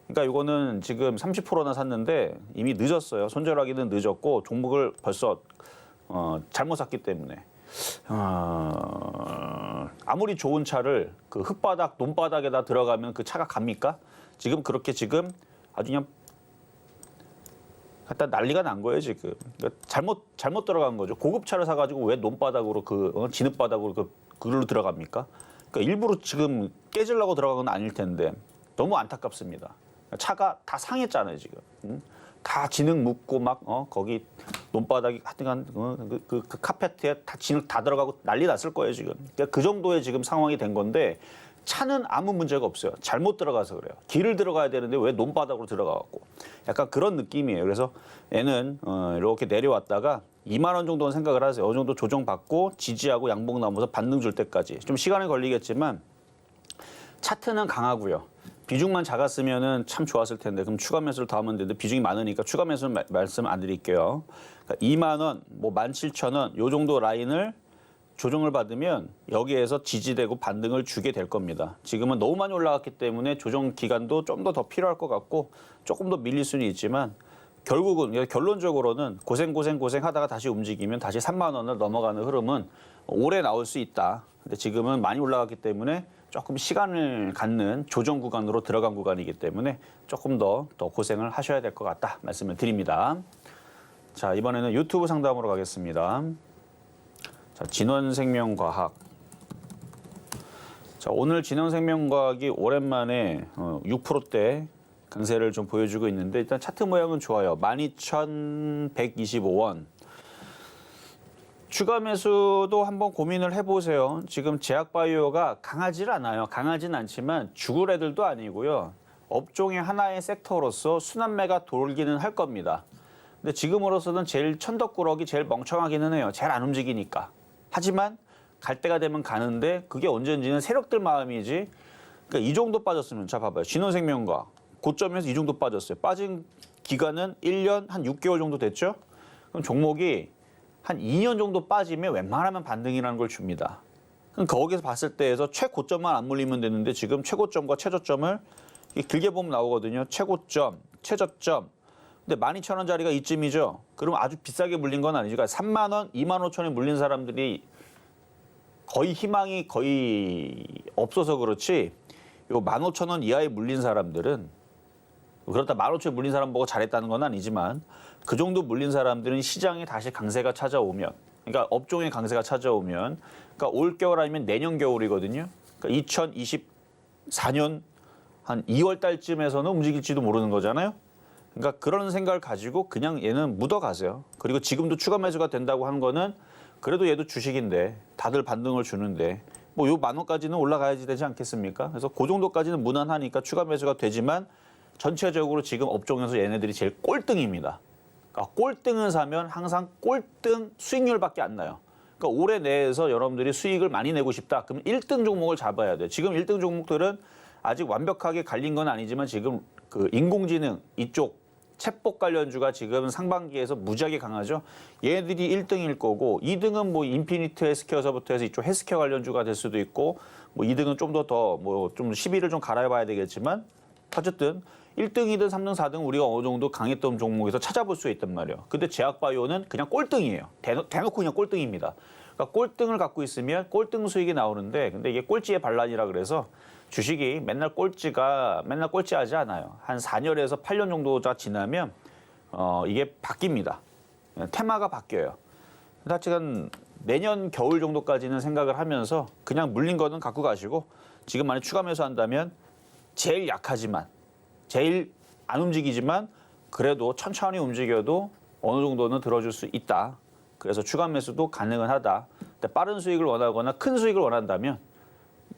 그러니까 이거는 지금 30%나 샀는데 이미 늦었어요. 손절하기는 늦었고 종목을 벌써 잘못 샀기 때문에 아무리 좋은 차를 그 흙바닥, 논바닥에다 들어가면 그 차가 갑니까? 지금 그렇게 지금 아주 그냥 갖다 난리가 난 거예요 지금. 그러니까 잘못 들어간 거죠. 고급차를 사가지고 왜 논바닥으로 진흙바닥으로 그걸로 들어갑니까? 그러니까 일부러 지금 깨지려고 들어간 건 아닐 텐데 너무 안타깝습니다. 차가 다 상했잖아요 지금. 다 진흙 묻고 막 거기 논바닥이 하여간 그 카페트에 다 진흙 다 들어가고 난리 났을 거예요 지금. 그러니까 그 정도의 지금 상황이 된 건데 차는 아무 문제가 없어요. 잘못 들어가서 그래요. 길을 들어가야 되는데 왜 논바닥으로 들어가갖고 약간 그런 느낌이에요. 그래서 얘는 이렇게 내려왔다가 2만 원 정도는 생각을 하세요. 어느 정도 조정받고 지지하고 양봉 나오면서 반등 줄 때까지 좀 시간이 걸리겠지만 차트는 강하고요. 비중만 작았으면은 참 좋았을 텐데 그럼 추가 매수를 더 하면 되는데 비중이 많으니까 추가 매수는 말씀 안 드릴게요. 그러니까 2만 원, 뭐 17,000원 요 정도 라인을 조정을 받으면 여기에서 지지되고 반등을 주게 될 겁니다. 지금은 너무 많이 올라갔기 때문에 조정 기간도 좀 더 필요할 것 같고 조금 더 밀릴 수는 있지만 결국은 결론적으로는 고생 하다가 다시 움직이면 다시 3만 원을 넘어가는 흐름은 오래 나올 수 있다. 근데 지금은 많이 올라갔기 때문에 조금 시간을 갖는 조정 구간으로 들어간 구간이기 때문에 조금 더 고생을 하셔야 될 것 같다 말씀을 드립니다. 자, 이번에는 유튜브 상담으로 가겠습니다. 자, 진원생명과학. 자, 오늘 진원생명과학이 오랜만에 6%대 강세를 좀 보여주고 있는데 일단 차트 모양은 좋아요. 12,125원. 추가 매수도 한번 고민을 해보세요. 지금 제약바이오가 강하질 않아요. 강하진 않지만 죽을 애들도 아니고요. 업종의 하나의 섹터로서 순환매가 돌기는 할 겁니다. 근데 지금으로서는 제일 천덕꾸러기 제일 멍청하기는 해요. 제일 안 움직이니까. 하지만 갈 때가 되면 가는데 그게 언제인지는 세력들 마음이지. 그러니까 이 정도 빠졌으면 자 봐봐요. 진원생명과 고점에서 이 정도 빠졌어요. 빠진 기간은 1년 한 6개월 정도 됐죠. 그럼 종목이 한 2년 정도 빠지면 웬만하면 반등이라는 걸 줍니다. 그럼 거기서 봤을 때에서 최고점만 안 물리면 되는데 지금 최고점과 최저점을 길게 보면 나오거든요. 최고점, 최저점. 근데 12,000원짜리가 이쯤이죠. 그럼 아주 비싸게 물린 건 아니죠. 그러니까 3만 원, 2만 5천원에 물린 사람들이 거의 희망이 거의 없어서 그렇지 요 15,000원 이하에 물린 사람들은 그렇다 15,000원에 물린 사람 보고 잘했다는 건 아니지만 그 정도 물린 사람들은 시장에 다시 강세가 찾아오면 그러니까 업종의 강세가 찾아오면 그러니까 올겨울 아니면 내년 겨울이거든요. 그러니까 2024년 한 2월 달쯤에서는 움직일지도 모르는 거잖아요. 그러니까 그런 생각을 가지고 그냥 얘는 묻어가세요. 그리고 지금도 추가 매수가 된다고 한 거는 그래도 얘도 주식인데 다들 반등을 주는데 뭐 요 10,000원까지는 올라가야지 되지 않겠습니까? 그래서 그 정도까지는 무난하니까 추가 매수가 되지만 전체적으로 지금 업종에서 얘네들이 제일 꼴등입니다. 그러니까 꼴등을 사면 항상 꼴등 수익률밖에 안 나요. 그러니까 올해 내에서 여러분들이 수익을 많이 내고 싶다. 그럼 1등 종목을 잡아야 돼요. 지금 1등 종목들은 아직 완벽하게 갈린 건 아니지만 지금 그 인공지능 이쪽 챗봇 관련주가 지금 상반기에서 무지하게 강하죠. 얘네들이 1등일 거고 2등은 뭐 인피니트 헬스케어서부터 해서 이쪽 헬스케어 관련주가 될 수도 있고 뭐 2등은 좀 더 뭐 좀 시비를 좀 갈아봐야 되겠지만 어쨌든 1등이든 3등, 4등 우리가 어느 정도 강했던 종목에서 찾아볼 수 있단 말이에요. 근데 제약바이오는 그냥 꼴등이에요. 대놓고 그냥 꼴등입니다. 그러니까 꼴등을 갖고 있으면 꼴등 수익이 나오는데 근데 이게 꼴찌의 반란이라 그래서 주식이 맨날 꼴찌하지 않아요. 한 4년에서 8년 정도가 지나면 이게 바뀝니다. 테마가 바뀌어요. 하여튼 내년 겨울 정도까지는 생각을 하면서 그냥 물린 거는 갖고 가시고 지금 만약 추가 매수한다면 제일 약하지만 제일 안 움직이지만 그래도 천천히 움직여도 어느 정도는 들어줄 수 있다. 그래서 추가 매수도 가능은 하다. 근데 빠른 수익을 원하거나 큰 수익을 원한다면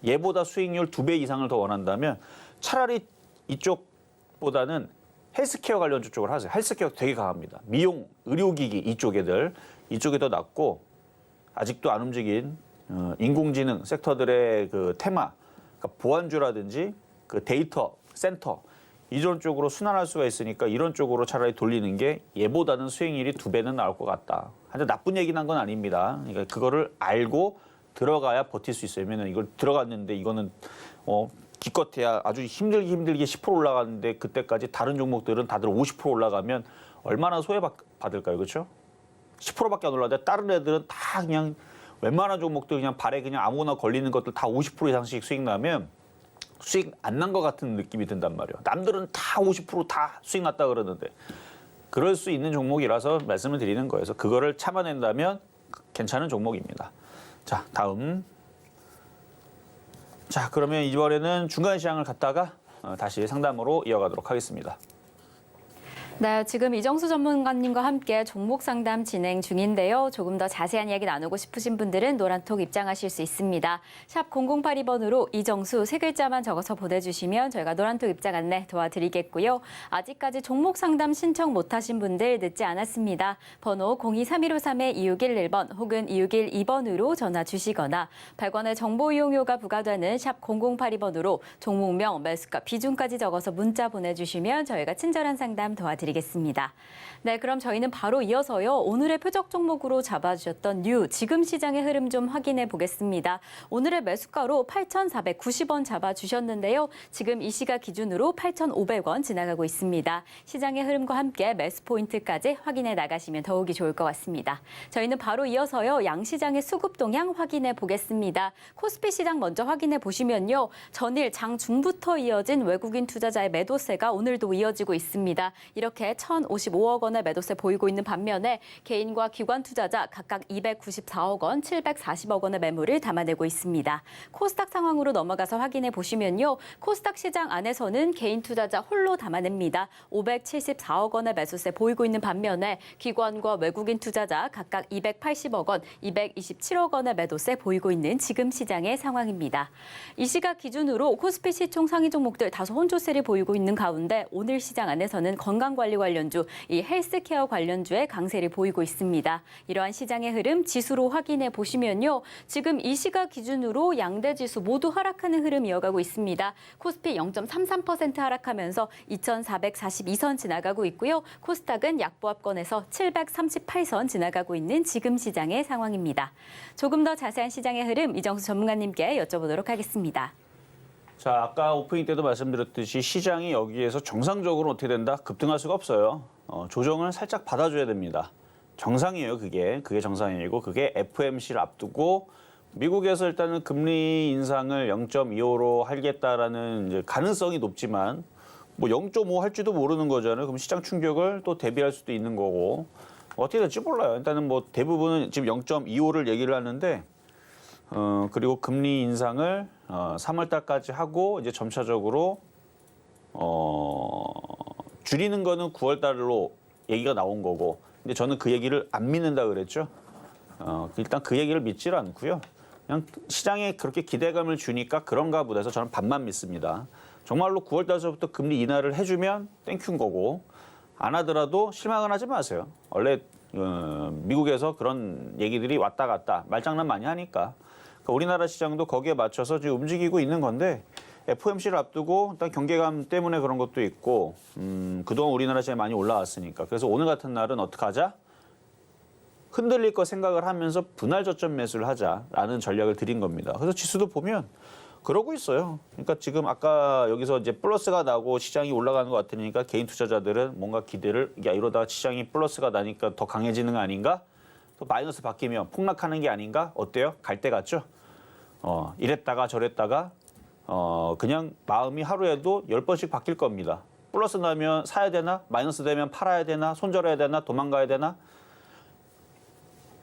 얘보다 수익률 2배 이상을 더 원한다면 차라리 이쪽보다는 헬스케어 관련 쪽을 하세요. 헬스케어 되게 강합니다. 미용, 의료기기 이쪽에 더 낫고 아직도 안 움직인 인공지능 섹터들의 그 테마, 그러니까 보안주라든지 그 데이터 센터 이런 쪽으로 순환할 수가 있으니까 이런 쪽으로 차라리 돌리는 게 얘보다는 수익률이 2배는 나올 것 같다. 하여튼 나쁜 얘기는 한 건 아닙니다. 그러니까 그거를 알고 들어가야 버틸 수 있어요. 왜냐면 이걸 들어갔는데 이거는 기껏해야 아주 힘들게 10% 올라가는데 그때까지 다른 종목들은 다들 50% 올라가면 얼마나 소외받을까요? 그렇죠? 10%밖에 안 올라가는데 다른 애들은 다 그냥 웬만한 종목들 그냥 발에 그냥 아무거나 걸리는 것들 다 50% 이상씩 수익 나면 수익 안 난 것 같은 느낌이 든단 말이에요. 남들은 다 50% 수익 났다 그러는데 그럴 수 있는 종목이라서 말씀을 드리는 거예요. 그래서 그거를 참아낸다면 괜찮은 종목입니다. 자, 다음. 자, 그러면 이번에는 중간 시장을 갔다가 다시 상담으로 이어가도록 하겠습니다. 네, 지금 이정수 전문가님과 함께 종목 상담 진행 중인데요. 조금 더 자세한 이야기 나누고 싶으신 분들은 노란톡 입장하실 수 있습니다. 샵 0082번으로 이정수 세 글자만 적어서 보내주시면 저희가 노란톡 입장 안내 도와드리겠고요. 아직까지 종목 상담 신청 못하신 분들 늦지 않았습니다. 번호 023153-2611번 혹은 2612번으로 전화 주시거나 100원의 정보 이용료가 부과되는 샵 0082번으로 종목명, 매수가, 비중까지 적어서 문자 보내주시면 저희가 친절한 상담 도와드리겠습니다. 네, 그럼 저희는 바로 이어서요. 오늘의 표적 종목으로 잡아주셨던 뉴 지금 시장의 흐름 좀 확인해 보겠습니다. 오늘의 매수가로 8,490원 잡아주셨는데요. 지금 이 시각 기준으로 8,500원 지나가고 있습니다. 시장의 흐름과 함께 매수 포인트까지 확인해 나가시면 더욱이 좋을 것 같습니다. 저희는 바로 이어서요. 양시장의 수급 동향 확인해 보겠습니다. 코스피 시장 먼저 확인해 보시면요. 전일 장중부터 이어진 외국인 투자자의 매도세가 오늘도 이어지고 있습니다. 이렇게 1,055억 원의 매도세 보이고 있는 반면에 개인과 기관 투자자 각각 294억 원, 740억 원의 매물을 담아내고 있습니다. 코스닥 상황으로 넘어가서 확인해 보시면요. 코스닥 시장 안에서는 개인 투자자 홀로 담아냅니다. 574억 원의 매수세 보이고 있는 반면에 기관과 외국인 투자자 각각 280억 원, 227억 원의 매도세 보이고 있는 지금 시장의 상황입니다. 이 시각 기준으로 코스피 시총 상위 종목들 다소 혼조세를 보이고 있는 가운데 오늘 시장 안에서는 건강관리 관련주, 이 헬스케어 관련주의 강세를 보이고 있습니다. 이러한 시장의 흐름 지수로 확인해 보시면요. 지금 이 시각 기준으로 양대 지수 모두 하락하는 흐름 이어가고 있습니다. 코스피 0.33% 하락하면서 2,442선 지나가고 있고요. 코스닥은 약보합권에서 738선 지나가고 있는 지금 시장의 상황입니다. 조금 더 자세한 시장의 흐름 이정수 전문가님께 여쭤보도록 하겠습니다. 자, 아까 오프닝 때도 말씀드렸듯이 시장이 여기에서 정상적으로 어떻게 된다? 급등할 수가 없어요. 조정을 살짝 받아줘야 됩니다. 정상이에요, 그게. 그게 정상이고 그게 FOMC를 앞두고 미국에서 일단은 금리 인상을 0.25로 하겠다라는 이제 가능성이 높지만 뭐 0.5 할지도 모르는 거잖아요. 그럼 시장 충격을 또 대비할 수도 있는 거고 어떻게 될지 몰라요. 일단은 뭐 대부분은 지금 0.25를 얘기를 하는데 그리고 금리 인상을 3월 달까지 하고 이제 점차적으로 줄이는 거는 9월 달로 얘기가 나온 거고 근데 저는 그 얘기를 안 믿는다 그랬죠. 일단 그 얘기를 믿질 않고요. 그냥 시장에 그렇게 기대감을 주니까 그런가 보다 해서 저는 반만 믿습니다. 정말로 9월 달서부터 금리 인하를 해주면 땡큐인 거고 안 하더라도 실망은 하지 마세요. 원래 미국에서 그런 얘기들이 왔다 갔다 말장난 많이 하니까 우리나라 시장도 거기에 맞춰서 지금 움직이고 있는 건데 FOMC를 앞두고 일단 경계감 때문에 그런 것도 있고 그동안 우리나라 시장이 많이 올라왔으니까 그래서 오늘 같은 날은 어떻게 하자? 흔들릴 거 생각을 하면서 분할 저점 매수를 하자라는 전략을 드린 겁니다. 그래서 지수도 보면 그러고 있어요. 그러니까 지금 아까 여기서 이제 플러스가 나고 시장이 올라가는 것 같으니까 개인 투자자들은 뭔가 기대를 야 이러다가 시장이 플러스가 나니까 더 강해지는 거 아닌가? 또 마이너스 바뀌면 폭락하는 게 아닌가? 어때요? 갈 때 같죠? 이랬다가 저랬다가 그냥 마음이 하루에도 10번씩 바뀔 겁니다. 플러스 나면 사야 되나? 마이너스 되면 팔아야 되나? 손절해야 되나? 도망가야 되나?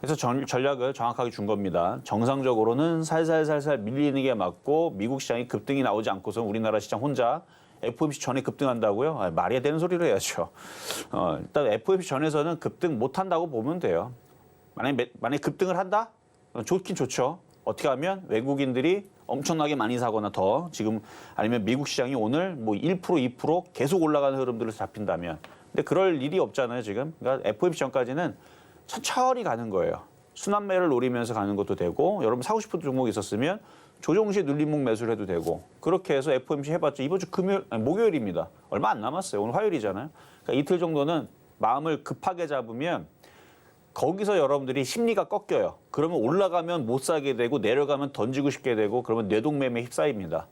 그래서 전략을 정확하게 준 겁니다. 정상적으로는 살살살살 밀리는 게 맞고 미국 시장이 급등이 나오지 않고서 우리나라 시장 혼자 FOMC 전에 급등한다고요? 말이 되는 소리를 해야죠. 일단 FOMC 전에서는 급등 못한다고 보면 돼요. 만약에 급등을 한다? 좋긴 좋죠. 어떻게 하면 외국인들이 엄청나게 많이 사거나 더 지금 아니면 미국 시장이 오늘 뭐 1%, 2% 계속 올라가는 흐름들을 잡힌다면. 근데 그럴 일이 없잖아요, 지금. 그러니까 FOMC 전까지는 천천히 가는 거예요. 순환매를 노리면서 가는 것도 되고 여러분 사고 싶은 종목이 있었으면 조정시에 눌림목 매수를 해도 되고 그렇게 해서 FOMC 해봤자 이번 주 목요일입니다. 얼마 안 남았어요. 오늘 화요일이잖아요. 그러니까 이틀 정도는 마음을 급하게 잡으면 거기서 여러분들이 심리가 꺾여요. 그러면 올라가면 못 사게 되고 내려가면 던지고 싶게 되고 그러면 뇌동매매에 휩싸입니다.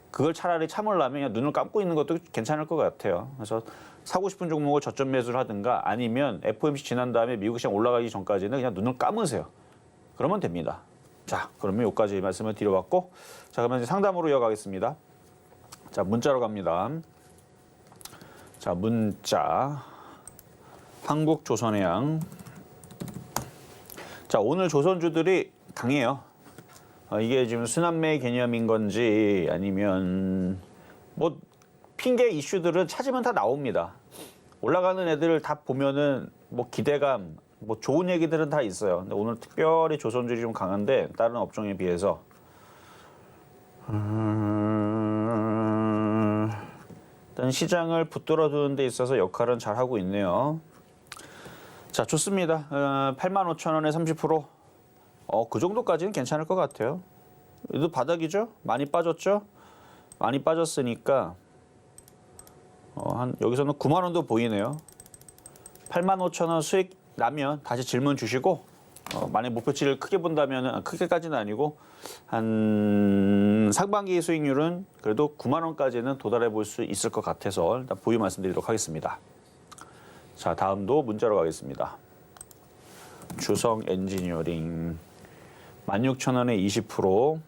그걸 차라리 참으려면 그냥 눈을 감고 있는 것도 괜찮을 것 같아요. 그래서 사고 싶은 종목을 저점 매수를 하든가 아니면 FOMC 지난 다음에 미국 시장 올라가기 전까지는 그냥 눈을 감으세요. 그러면 됩니다. 자, 그러면 여기까지 말씀을 드려봤고 자, 그러면 이제 상담으로 이어가겠습니다. 자, 문자로 갑니다. 자, 문자. 한국조선해양. 자, 오늘 조선주들이 강해요. 이게 지금 순환매 개념인 건지 아니면 뭐 핑계 이슈들은 찾으면 다 나옵니다. 올라가는 애들을 다 보면은 뭐 기대감, 뭐 좋은 얘기들은 다 있어요. 근데 오늘 특별히 조선주들이 좀 강한데 다른 업종에 비해서 일단 시장을 붙들어 두는 데 있어서 역할은 잘 하고 있네요. 자, 좋습니다. 85,000원에 30%. 그 정도까지는 괜찮을 것 같아요. 이도 바닥이죠? 많이 빠졌죠? 많이 빠졌으니까 여기서는 9만 원도 보이네요. 85,000원 수익 나면 다시 질문 주시고 만약 목표치를 크게 본다면 크게까지는 아니고 한 상반기 수익률은 그래도 9만 원까지는 도달해 볼 수 있을 것 같아서 일단 보유 말씀드리도록 하겠습니다. 자, 다음도 문자로 가겠습니다. 주성 엔지니어링 16,000원에 20%.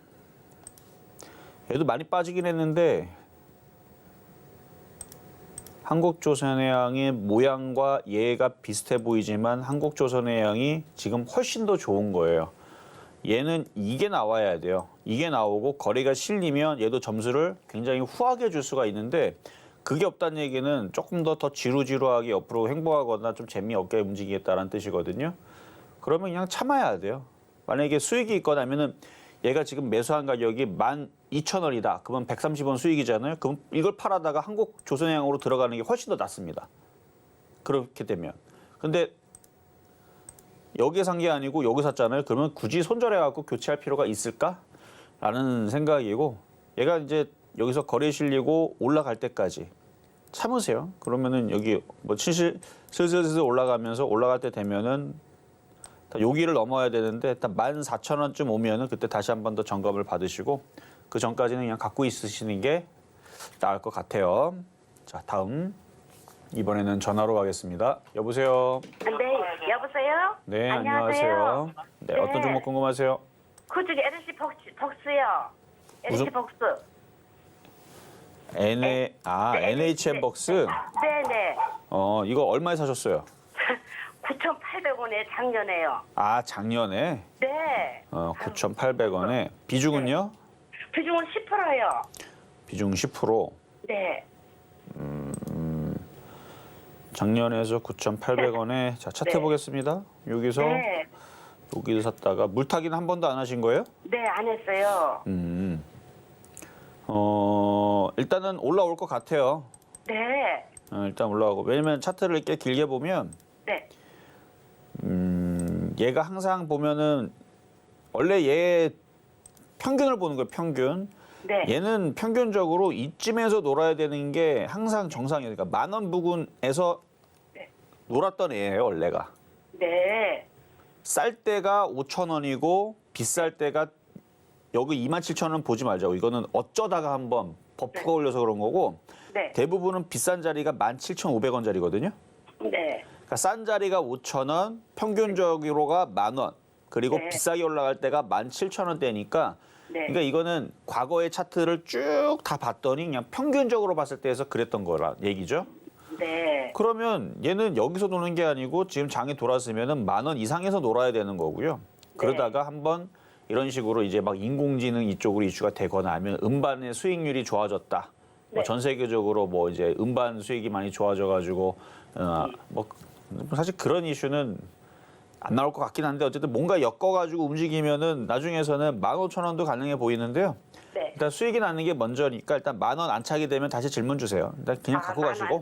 얘도 많이 빠지긴 했는데 한국조선해양의 모양과 얘가 비슷해 보이지만 한국조선해양이 지금 훨씬 더 좋은 거예요. 얘는 이게 나와야 돼요. 이게 나오고 거래가 실리면 얘도 점수를 굉장히 후하게 줄 수가 있는데 그게 없다는 얘기는 조금 더 지루지루하게 옆으로 행보하거나 좀 재미없게 움직이겠다는 뜻이거든요. 그러면 그냥 참아야 돼요. 만약에 수익이 있거나 하면은 얘가 지금 매수한 가격이 12,000원이다. 그러면 130원 수익이잖아요. 그럼 이걸 팔아다가 한국조선해양으로 들어가는 게 훨씬 더 낫습니다. 그렇게 되면. 근데 여기에 산 게 아니고 여기 샀잖아요. 그러면 굳이 손절해갖고 교체할 필요가 있을까? 라는 생각이고 얘가 이제 여기서 거래 실리고 올라갈 때까지 참으세요. 그러면은 여기 뭐 슬슬 올라가면서 올라갈 때 되면은 여기를 넘어야 되는데 일단 14,000원쯤 오면은 그때 다시 한 번 더 점검을 받으시고 그 전까지는 그냥 갖고 있으시는 게 나을 것 같아요. 자, 다음 이번에는 전화로 가겠습니다. 여보세요. 네, 여보세요? 네, 안녕하세요. 안녕하세요. 네, 어떤 종목 궁금하세요? 그중에 LC 복수요. LC 무슨- 복수. NHN 벅스. 네네. 이거 얼마에 사셨어요? 9,800원에 작년에요. 아, 작년에 네. 9,800원에 비중은요? 비중은 10%요. 비중 10%. 네. 작년에서 9,800원에 자, 차트 네. 보겠습니다. 여기서 네. 여기서 샀다가 물타기는 한 번도 안 하신 거예요? 네, 안 했어요. 일단은 올라올 것 같아요. 네. 일단 올라가고 왜냐면 차트를 이렇게 길게 보면 네. 얘가 항상 보면은 원래 얘 평균을 보는 거예요. 평균. 네. 얘는 평균적으로 이쯤에서 놀아야 되는 게 항상 정상이에요. 그러니까 10,000원 부근에서 네. 놀았던 애예요, 원래가. 네. 쌀 때가 5,000원이고 비쌀 때가 여기 27,000원 보지 말자고. 이거는 어쩌다가 한번 버프가 올려서 그런 거고 네. 대부분은 비싼 자리가 17,500원짜리거든요. 네. 그러니까 싼 자리가 5,000원, 평균적으로가 10,000원, 그리고 네. 비싸게 올라갈 때가 17,000원대니까 네. 그러니까 이거는 과거의 차트를 쭉 다 봤더니 그냥 평균적으로 봤을 때에서 그랬던 거라 얘기죠. 네. 그러면 얘는 여기서 노는 게 아니고 지금 장이 돌았으면은 10,000원 이상에서 놀아야 되는 거고요. 그러다가 한번 이런 식으로 이제 막 인공지능 이쪽으로 이슈가 되거나 아니면 음반의 수익률이 좋아졌다. 뭐 네. 전 세계적으로 뭐 이제 음반 수익이 많이 좋아져가지고 뭐 사실 그런 이슈는 안 나올 것 같긴 한데 어쨌든 뭔가 엮어가지고 움직이면은 나중에서는 15,000원도 가능해 보이는데요. 네. 일단 수익이 나는 게 먼저니까 일단 10,000원 안착이 되면 다시 질문 주세요. 일단 그냥 갖고 가시고. 요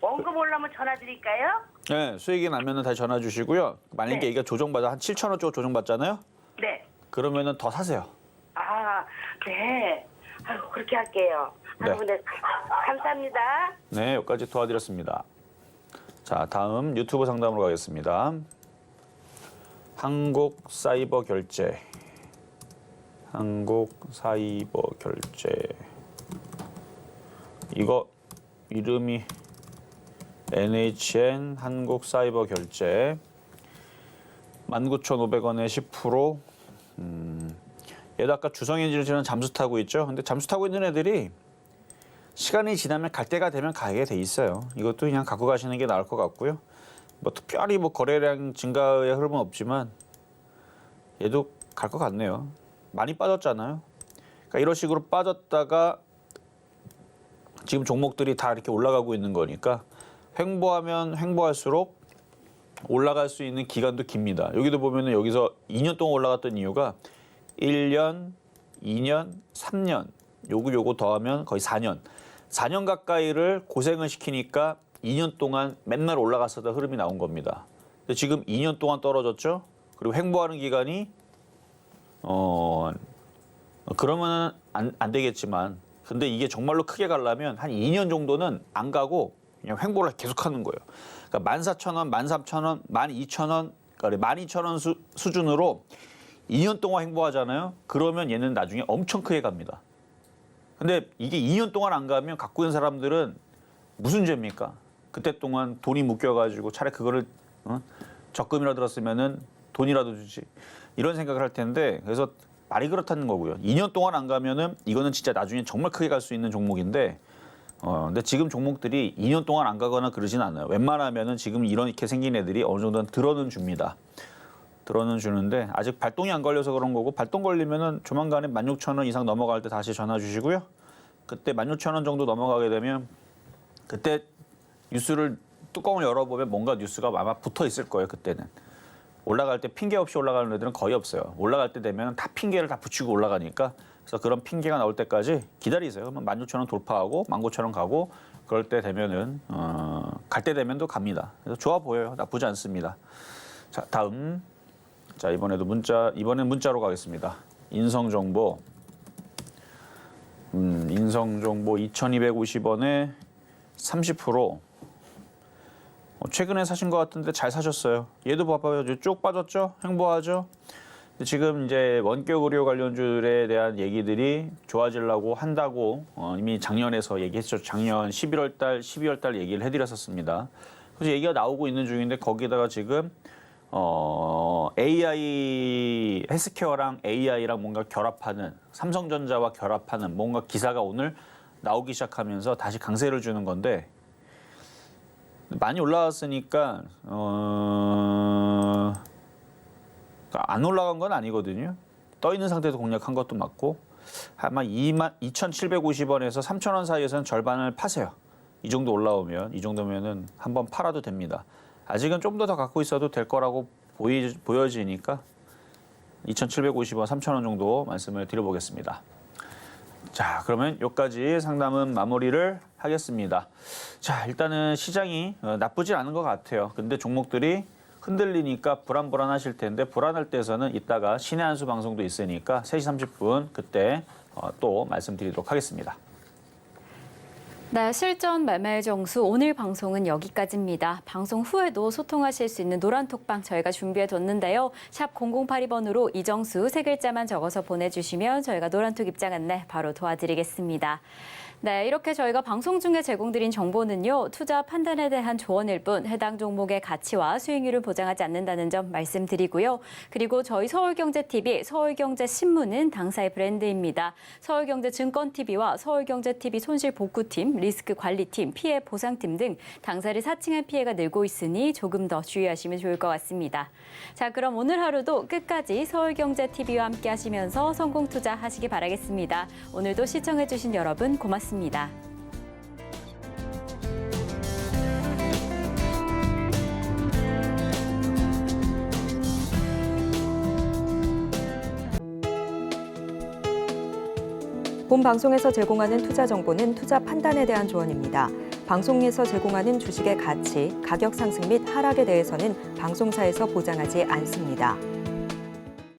원금 올라면 전화 드릴까요? 네, 수익이 나면은 다시 전화 주시고요. 만약에 네. 이게 조정받아 한 7,000원 쪽 조정받잖아요. 네. 그러면은 더 사세요. 아, 네. 아유, 그렇게 할게요. 네. 아유, 네. 감사합니다. 네, 여기까지 도와드렸습니다. 자, 다음 유튜브 상담으로 가겠습니다. 한국사이버결제. 한국사이버결제. 이거 이름이 NHN 한국사이버결제. 19,500원에 10%. 얘도 아까 주성엔지는 잠수 타고 있죠. 근데 잠수 타고 있는 애들이 시간이 지나면 갈 때가 되면 가게 돼 있어요. 이것도 그냥 갖고 가시는 게 나을 것 같고요. 뭐 특별히 뭐 거래량 증가의 흐름은 없지만 얘도 갈 것 같네요. 많이 빠졌잖아요. 그러니까 이런 식으로 빠졌다가 지금 종목들이 다 이렇게 올라가고 있는 거니까 횡보하면 횡보할수록 올라갈 수 있는 기간도 깁니다. 여기도 보면은 여기서 2년 동안 올라갔던 이유가 1년, 2년, 3년 요거 더하면 거의 4년. 4년 가까이를 고생을 시키니까 2년 동안 맨날 올라갔었던 흐름이 나온 겁니다. 근데 지금 2년 동안 떨어졌죠. 그리고 횡보하는 기간이 그러면은 안 되겠지만 근데 이게 정말로 크게 가려면 한 2년 정도는 안 가고 그냥 횡보를 계속하는 거예요. 그러니까 14,000원, 13,000원, 12,000원, 그러니까 12,000원 수준으로 2년 동안 횡보하잖아요. 그러면 얘는 나중에 엄청 크게 갑니다. 근데 이게 2년 동안 안 가면 갖고 있는 사람들은 무슨 죄입니까? 그때 동안 돈이 묶여가지고 차라리 그거를 적금이라 들었으면은 돈이라도 주지. 이런 생각을 할 텐데 그래서 말이 그렇다는 거고요. 2년 동안 안 가면은 이거는 진짜 나중에 정말 크게 갈 수 있는 종목인데 근데 지금 종목들이 2년 동안 안 가거나 그러진 않아요. 웬만하면은 지금 이렇게 생긴 애들이 어느 정도는 들어는 줍니다. 들어는 주는데 아직 발동이 안 걸려서 그런 거고 발동 걸리면은 조만간에 16,000원 이상 넘어갈 때 다시 전화 주시고요. 그때 16,000원 정도 넘어가게 되면 그때 뉴스를 뚜껑을 열어보면 뭔가 뉴스가 아마 붙어 있을 거예요. 그때는. 올라갈 때 핑계 없이 올라가는 애들은 거의 없어요. 올라갈 때 되면 다 핑계를 다 붙이고 올라가니까 그래서 그런 핑계가 나올 때까지 기다리세요. 그러면 16,000원 돌파하고 19,000원 가고 그럴 때 되면은 갈 때 되면 또 갑니다. 그래서 좋아 보여요. 나쁘지 않습니다. 자, 다음. 자, 이번에는 문자로 가겠습니다. 인성정보. 인성정보 2,250원에 30%. 최근에 사신 것 같은데 잘 사셨어요. 얘도 봐봐요. 쭉 빠졌죠? 횡보하죠? 지금 이제 원격 의료 관련주에 대한 얘기들이 좋아지려고 한다고 이미 작년에서 얘기했죠. 작년 11월 달, 12월 달 얘기를 해드렸었습니다. 그래서 얘기가 나오고 있는 중인데 거기다가 지금 AI 헬스케어랑 AI랑 뭔가 결합하는 삼성전자와 결합하는 뭔가 기사가 오늘 나오기 시작하면서 다시 강세를 주는 건데 많이 올라왔으니까 안 올라간 건 아니거든요. 떠 있는 상태에서 공략한 것도 맞고 아마 2,750원에서 3,000원 사이에서는 절반을 파세요. 이 정도 올라오면 이 정도면은 한번 팔아도 됩니다. 아직은 좀 더 갖고 있어도 될 거라고 보여지니까 2,750원, 3,000원 정도 말씀을 드려보겠습니다. 자, 그러면 여기까지 상담은 마무리를 하겠습니다. 자, 일단은 시장이 나쁘지 않은 것 같아요. 근데 종목들이 흔들리니까 불안하실 텐데 불안할 때에서는 이따가 신의 한수 방송도 있으니까 3시 30분 그때 또 말씀드리도록 하겠습니다. 네, 실전 말말 정수 오늘 방송은 여기까지입니다. 방송 후에도 소통하실 수 있는 노란톡방 저희가 준비해뒀는데요. 샵 0082번으로 이정수 세 글자만 적어서 보내주시면 저희가 노란톡 입장 안내 바로 도와드리겠습니다. 네, 이렇게 저희가 방송 중에 제공드린 정보는요. 투자 판단에 대한 조언일 뿐 해당 종목의 가치와 수익률을 보장하지 않는다는 점 말씀드리고요. 그리고 저희 서울경제TV, 서울경제신문은 당사의 브랜드입니다. 서울경제증권TV와 서울경제TV 손실복구팀, 리스크관리팀, 피해보상팀 등 당사를 사칭한 피해가 늘고 있으니 조금 더 주의하시면 좋을 것 같습니다. 자, 그럼 오늘 하루도 끝까지 서울경제TV와 함께 하시면서 성공 투자하시기 바라겠습니다. 오늘도 시청해주신 여러분 고맙습니다. 본 방송에서 제공하는 투자 정보는 투자 판단에 대한 조언입니다. 방송에서 제공하는 주식의 가치, 가격 상승 및 하락에 대해서는 방송사에서 보장하지 않습니다.